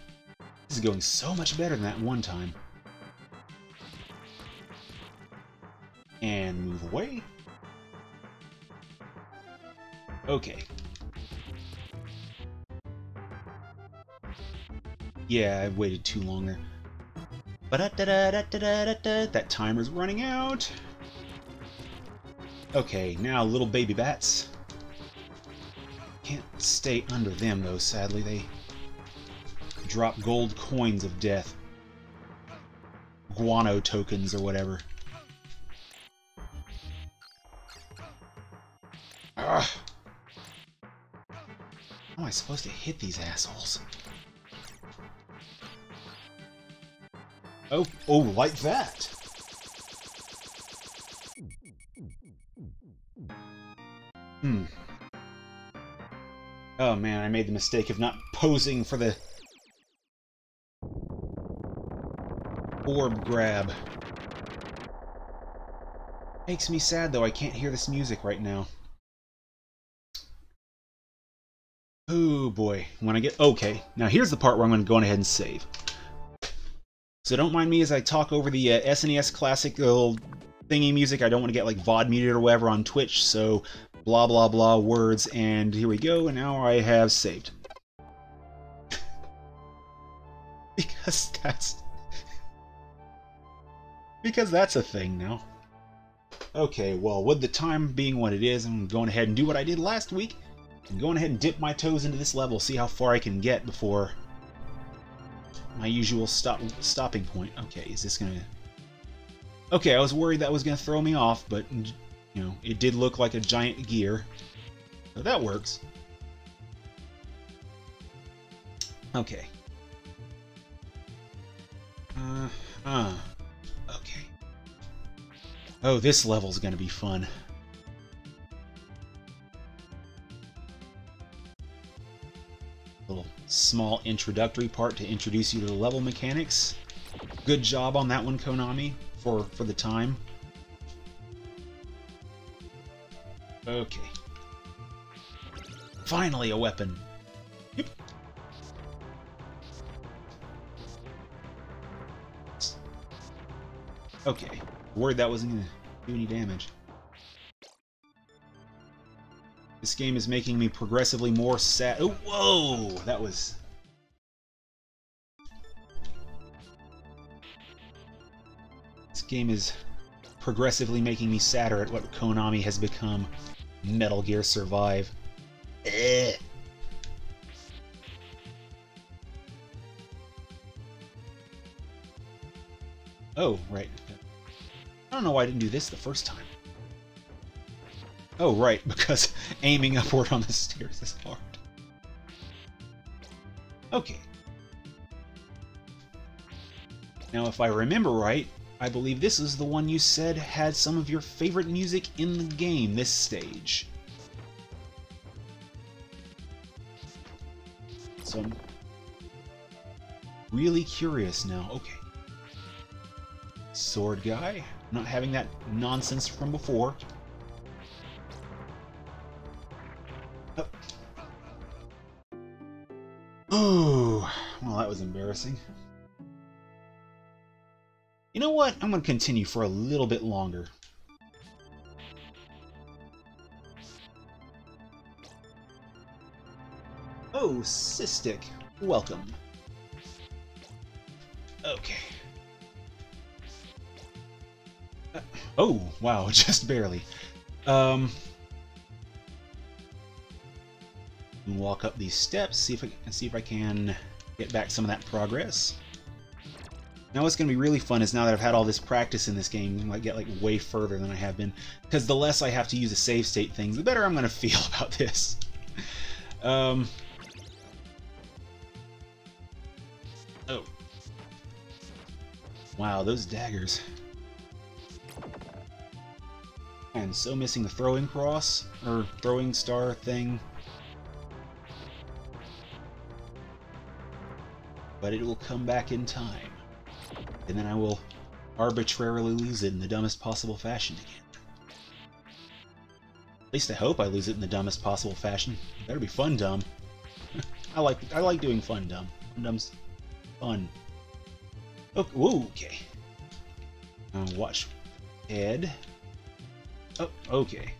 This is going so much better than that one time. And move away. Okay. Yeah, I waited too long there. That timer's running out. Okay, now little baby bats. Can't stay under them though, sadly. They drop gold coins of death. Guano tokens or whatever. Ugh. How am I supposed to hit these assholes? Oh, like that! Oh man, I made the mistake of not posing for the Orb grab. Makes me sad, though. I can't hear this music right now. Oh, boy. When I get... Okay. Now, here's the part where I'm going to go ahead and save. So don't mind me as I talk over the SNES Classic little thingy music. I don't want to get, like, VOD muted or whatever on Twitch, so blah, blah, blah words. And here we go, and now I have saved. Because that's a thing now. Okay, well, with the time being what it is, I'm going ahead and do what I did last week. I'm going ahead and dip my toes into this level, see how far I can get before my usual stopping point. Okay, is this gonna... Okay, I was worried that was gonna throw me off, but, you know, it did look like a giant gear. So that works. Okay. Okay. Oh, this level's gonna be fun. Little small introductory part to introduce you to the level mechanics. Good job on that one, Konami, for the time. Okay. Finally a weapon. Yep. Okay. Worried that wasn't gonna do any damage. This game is making me progressively more sad. Oh, whoa! That was... This game is progressively making me sadder at what Konami has become. Metal Gear Survive. Ugh. Oh, right. I don't know why I didn't do this the first time. Oh, right, because aiming upward on the stairs is hard. Okay. Now, if I remember right, I believe this is the one you said had some of your favorite music in the game, this stage. So I'm really curious now. Okay. Sword guy. Not having that nonsense from before. Oh, well, that was embarrassing. You know what? I'm going to continue for a little bit longer. Oh, Cystic. Welcome. Okay. Oh, wow, just barely. Walk up these steps, see if I can get back some of that progress. Now what's going to be really fun is now that I've had all this practice in this game, I might get like way further than I have been, because the less I have to use a save state things, the better I'm going to feel about this. Oh. Wow, those daggers. And so missing the throwing cross, or throwing star thing. But it will come back in time. And then I will arbitrarily lose it in the dumbest possible fashion again. At least I hope I lose it in the dumbest possible fashion. It better be fun dumb. I like doing fun dumb. Fun dumb's fun. Oh, whoa, okay. Watch head. Oh, okay.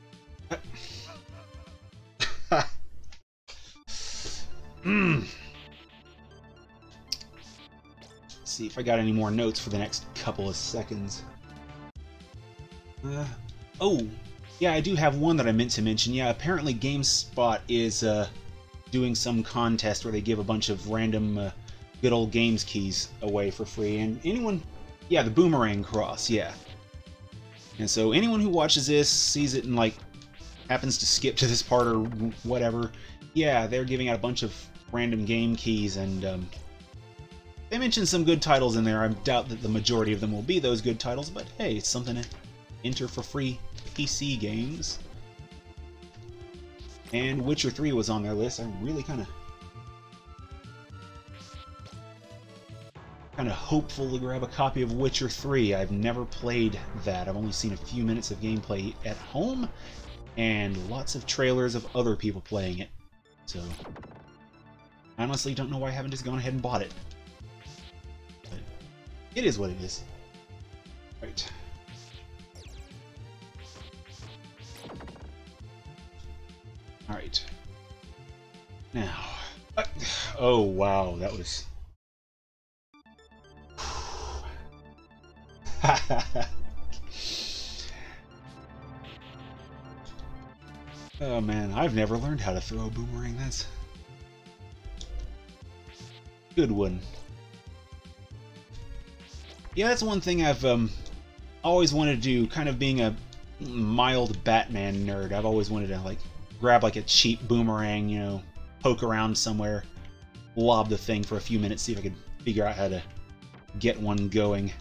See if I got any more notes for the next couple of seconds. Oh, yeah, I do have one that I meant to mention. Yeah, apparently GameSpot is doing some contest where they give a bunch of random good old games keys away for free. And anyone... Yeah, the Boomerang Cross, yeah. And so anyone who watches this, sees it and, like, happens to skip to this part or whatever, yeah, they're giving out a bunch of random game keys, and they mentioned some good titles in there. I doubt that the majority of them will be those good titles, but hey, it's something to enter for free PC games. And Witcher 3 was on their list. I really kind of... kind of hopeful to grab a copy of Witcher 3. I've never played that. I've only seen a few minutes of gameplay at home, and lots of trailers of other people playing it. So, I honestly don't know why I haven't just gone ahead and bought it. But it is what it is. Right. Alright. Now... oh, wow, that was... oh man, I've never learned how to throw a boomerang. That's a good one. Yeah, that's one thing I've always wanted to do, kind of being a mild Batman nerd. I've always wanted to like grab like a cheap boomerang, you know, poke around somewhere, lob the thing for a few minutes, see if I could figure out how to get one going.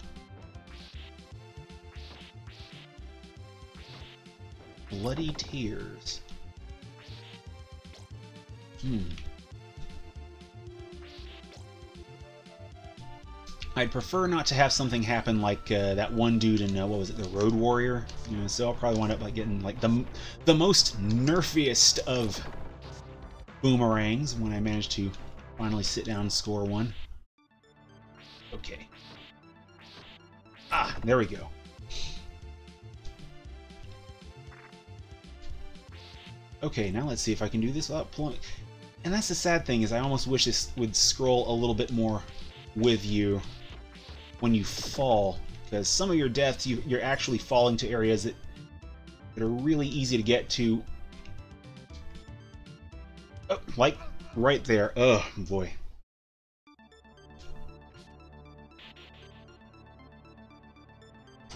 Bloody Tears. I'd prefer not to have something happen like that one dude in what was it, the Road Warrior? You know, so I'll probably wind up like getting like the most nerfiest of boomerangs when I manage to finally sit down and score one. Okay. Ah, there we go. Okay, now let's see if I can do this without pulling... And that's the sad thing, is I almost wish this would scroll a little bit more with you when you fall, because some of your deaths, you're actually falling to areas that are really easy to get to. Oh, like right there. Oh, boy.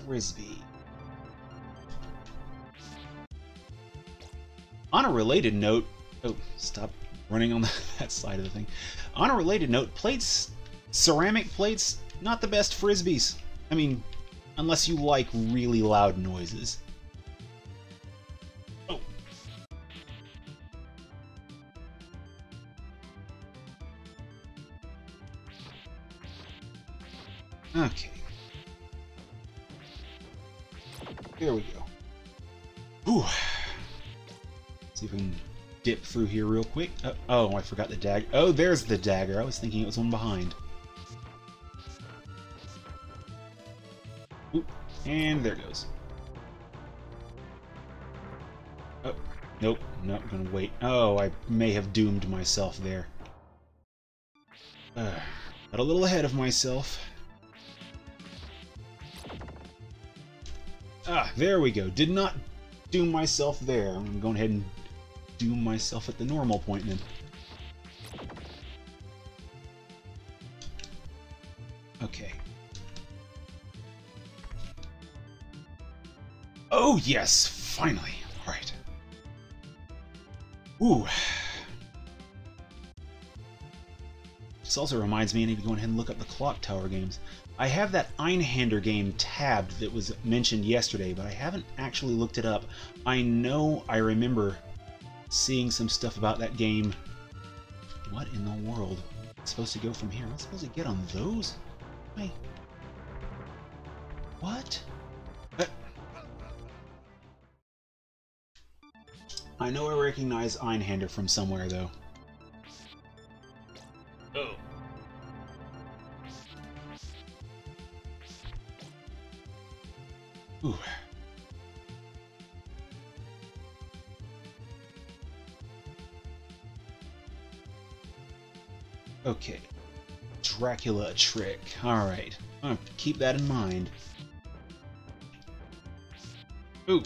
Frisbee. On a related note... Oh, stop running on that side of the thing. On a related note, plates, ceramic plates, not the best Frisbees. I mean, unless you like really loud noises. Oh. Okay. There we go. Ooh. See if we can dip through here real quick. Oh, I forgot the dagger. Oh, there's the dagger. I was thinking it was one behind. Oop, and there goes. Oh, nope, not gonna wait. Oh, I may have doomed myself there. Got a little ahead of myself. Ah, there we go. Did not doom myself there. I'm going ahead and doom myself at the normal point then. Okay. Oh yes, finally. All right. Ooh. This also reminds me I need to go ahead and look up the Clock Tower games. I have that Einhander game tabbed that was mentioned yesterday, but I haven't actually looked it up. I know I remember seeing some stuff about that game. What in the world? It's supposed to go from here. I'm supposed to get on those? Wait. What? I know I recognize Einhander from somewhere, though. Oh. Ooh. Okay. Dracula trick. Alright. I'll keep that in mind. Ooh.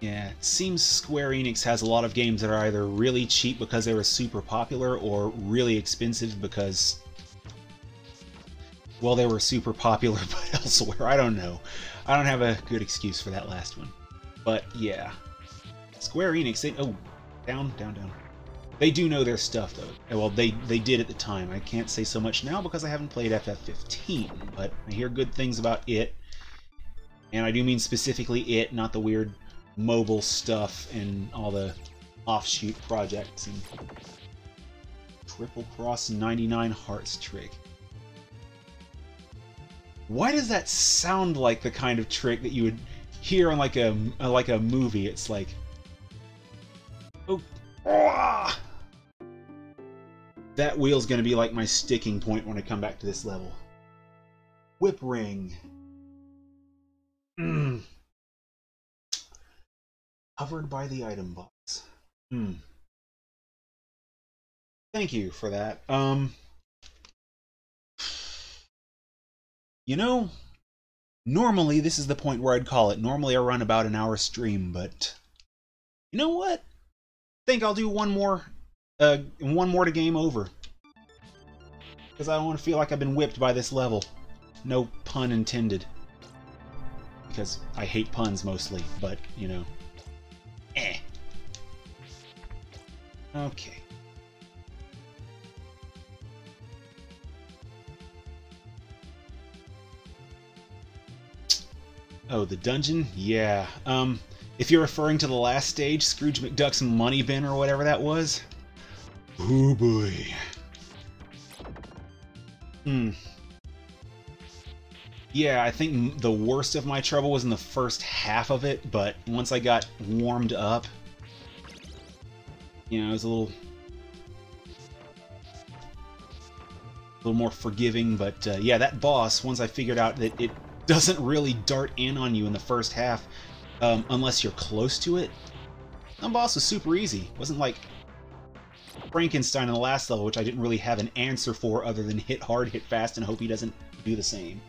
Yeah, it seems Square Enix has a lot of games that are either really cheap because they were super popular or really expensive because, well, they were super popular but elsewhere. I don't know. I don't have a good excuse for that last one. But yeah. Square Enix, they... Oh, down, down, down. They do know their stuff, though. Well, they did at the time. I can't say so much now because I haven't played FF15, but I hear good things about it. And I do mean specifically it, not the weird mobile stuff and all the offshoot projects and Triple cross 99 hearts trick. Why does that sound like the kind of trick that you would hear on like a movie? It's like, oh, ah! That wheel's gonna be like my sticking point when I come back to this level. Whip ring. Covered by the item box. Thank you for that. You know, normally this is the point where I'd call it. Normally I run about an hour stream, but you know what? I think I'll do one more to game over. Because I don't want to feel like I've been whipped by this level. No pun intended. Because I hate puns mostly, but, you know. Okay. Oh, the dungeon? Yeah. If you're referring to the last stage, Scrooge McDuck's money bin or whatever that was. Oh boy. Yeah, I think the worst of my trouble was in the first half of it, but once I got warmed up, you know, I was a little more forgiving, but yeah, that boss, once I figured out that it doesn't really dart in on you in the first half, unless you're close to it, that boss was super easy. It wasn't like Frankenstein in the last level, which I didn't really have an answer for other than hit hard, hit fast, and hope he doesn't do the same.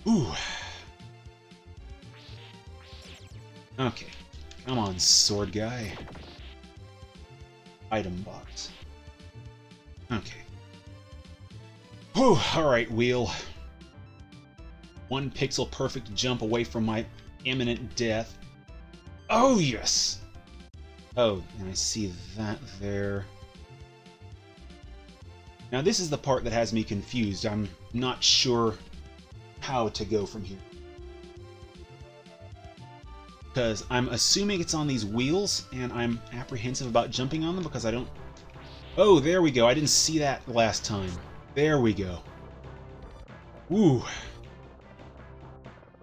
Ooh. Okay. Come on, sword guy. Item box. Okay. Whew, alright, wheel. 1 pixel perfect jump away from my imminent death. Oh, yes! Oh, and I see that there. Now this is the part that has me confused. I'm not sure how to go from here. Because I'm assuming it's on these wheels, and I'm apprehensive about jumping on them because I don't... Oh, there we go. I didn't see that last time. There we go. Woo.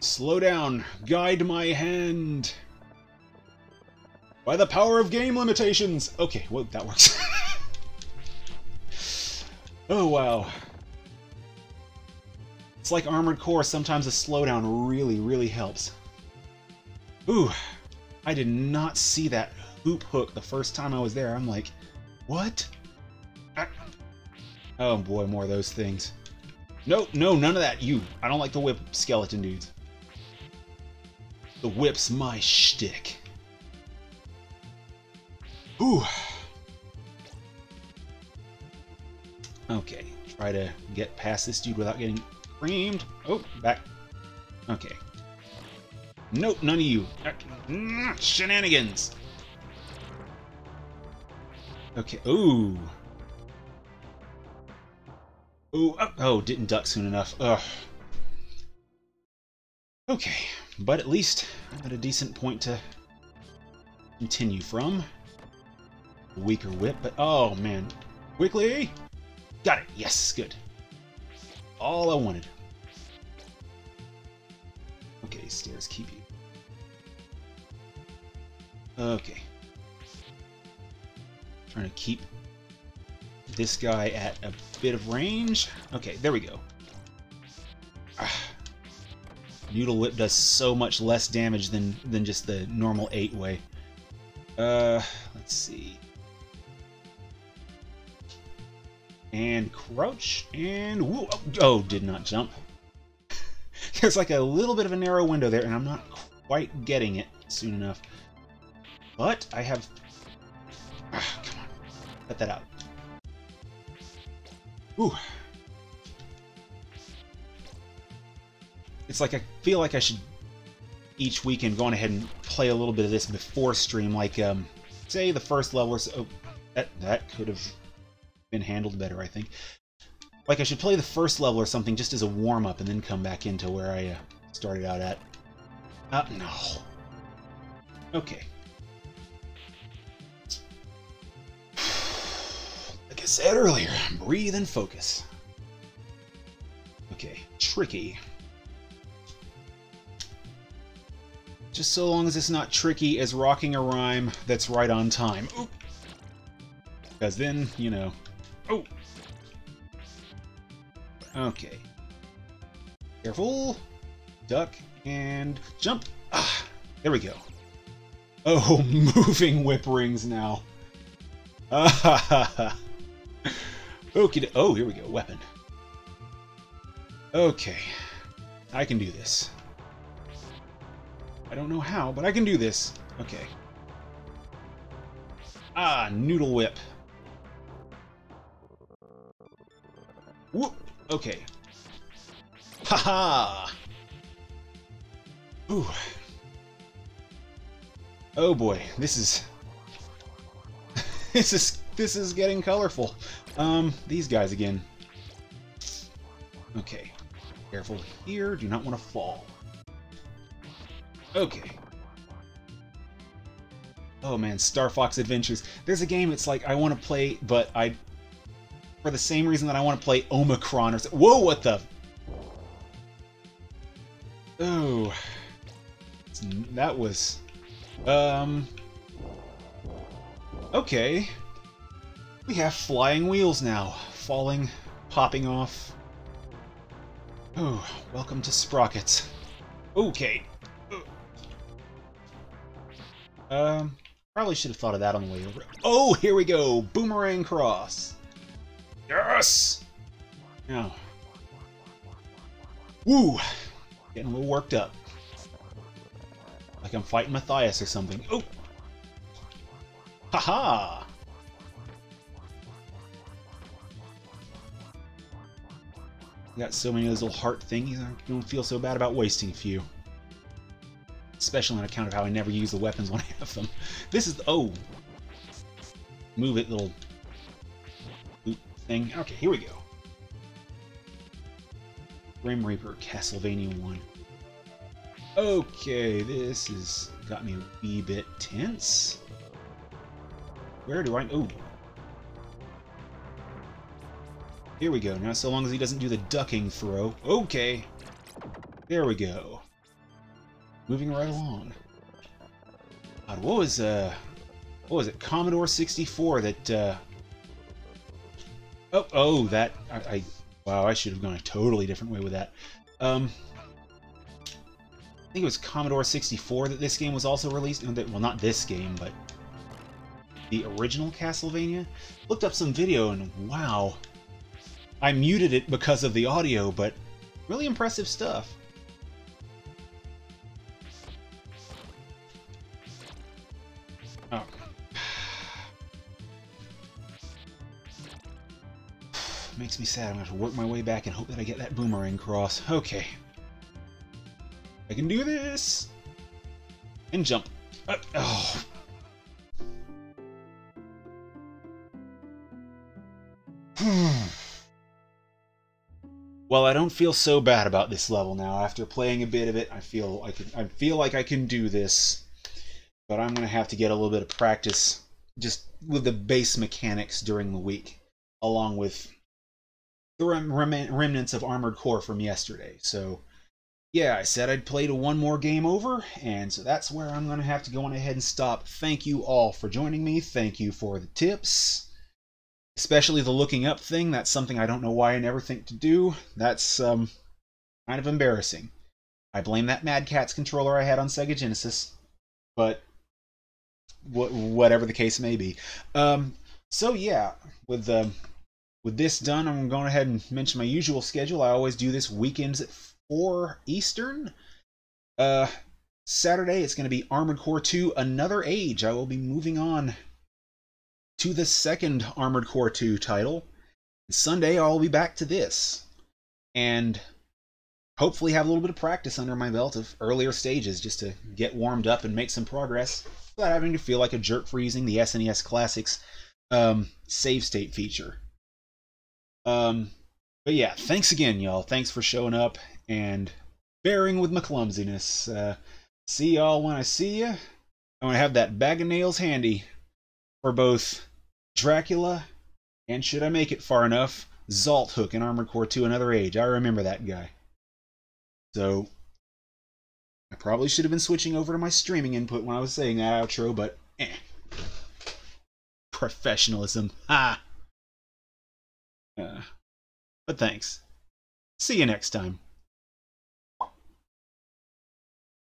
Slow down. Guide my hand. By the power of game limitations. Okay, well, that works. Oh, wow. It's like Armored Core. Sometimes a slowdown really, really helps. Ooh, I did not see that hoop hook the first time I was there. I'm like, what? Oh boy, more of those things. No, no, none of that. I don't like the whip skeleton dudes. The whip's my shtick. Ooh. Okay, try to get past this dude without getting creamed. Oh, back. Okay. Nope, none of you. Shenanigans. Okay. Ooh. Ooh. Oh, didn't duck soon enough. Ugh. Okay, but at least I'm at a decent point to continue from. Weaker whip, but oh man. Quickly! Got it! Yes, good. All I wanted. Okay, stairs keep you. Okay. Trying to keep this guy at a bit of range. Okay, there we go. Noodle Whip does so much less damage than just the normal 8-way. Let's see. And crouch, and woo, oh, did not jump. There's like a little bit of a narrow window there, and I'm not quite getting it soon enough. But I have... come on. Cut that out. Ooh. It's like I feel like I should each weekend go on ahead and play a little bit of this before stream, like say the first level or so. Oh, that could have been handled better, I think. Like I should play the first level or something just as a warm-up and then come back into where I started out at. No. Okay. Like I said earlier, breathe and focus. Okay, tricky. Just so long as it's not tricky as rocking a rhyme that's right on time. Oop. Because then, you know... Oh! Okay. Careful. Duck and jump. Ah, there we go. Oh, moving whip rings now. Ah ha ha ha. Okay. Oh, here we go. Weapon. Okay. I can do this. I don't know how, but I can do this. Okay. Ah, noodle whip. Whoop. Okay. Haha. Ooh. Oh boy, this is this is getting colorful. These guys again. Okay. Careful here, do not want to fall. Okay. Oh man, Star Fox Adventures. There's a game it's like I want to play, but for the same reason that I want to play Omicron or so. Whoa, what the? Oh. That was... Okay. We have flying wheels now. Falling, popping off. Oh, welcome to Sprockets. Okay. Probably should have thought of that on the way over. Oh, here we go! Boomerang cross! Yes! Now. Woo! Getting a little worked up. Like I'm fighting Matthias or something. Oh! Haha! Got so many of those little heart thingies, I don't feel so bad about wasting a few. Especially on account of how I never use the weapons when I have them. This is... Oh! Move it, little... Loop thing. Okay, here we go. Grim Reaper, Castlevania 1. Okay, this has got me a wee bit tense. Where do I... Oh! Here we go. Now, so long as he doesn't do the ducking throw. Okay! There we go. Moving right along. God, what was it? Commodore 64 that, Oh, that... Wow, I should have gone a totally different way with that. I think it was Commodore 64 that this game was also released. Well, not this game, but the original Castlevania. Looked up some video and wow. I muted it because of the audio, but really impressive stuff. Oh. Makes me sad. I'm going to have to work my way back and hope that I get that boomerang cross. Okay. I can do this! And jump. Oh. Well, I don't feel so bad about this level now. After playing a bit of it, I feel like I can do this. But I'm going to have to get a little bit of practice just with the base mechanics during the week, along with the remnants of Armored Core from yesterday. So, yeah, I said I'd play to one more game over, and so that's where I'm going to have to go on ahead and stop. Thank you all for joining me. Thank you for the tips. Especially the looking up thing. That's something I don't know why I never think to do. That's kind of embarrassing. I blame that Mad Catz controller I had on Sega Genesis. But whatever the case may be. So yeah, with this done, I'm going ahead and mention my usual schedule. I always do this weekends at 4 Eastern. Saturday, it's going to be Armored Core 2, Another Age. I will be moving on to the second Armored Core 2 title. Sunday, I'll be back to this. And hopefully have a little bit of practice under my belt of earlier stages just to get warmed up and make some progress without having to feel like a jerk for using the SNES Classics save state feature. But yeah, thanks again, y'all. Thanks for showing up and bearing with my clumsiness. See y'all when I see ya. I'm going to have that bag of nails handy for both Dracula And should I make it far enough, Zalt Hook in Armored Core 2 Another Age. I remember that guy. So, I probably should have been switching over to my streaming input when I was saying that outro, but professionalism. Ha! But thanks. See you next time.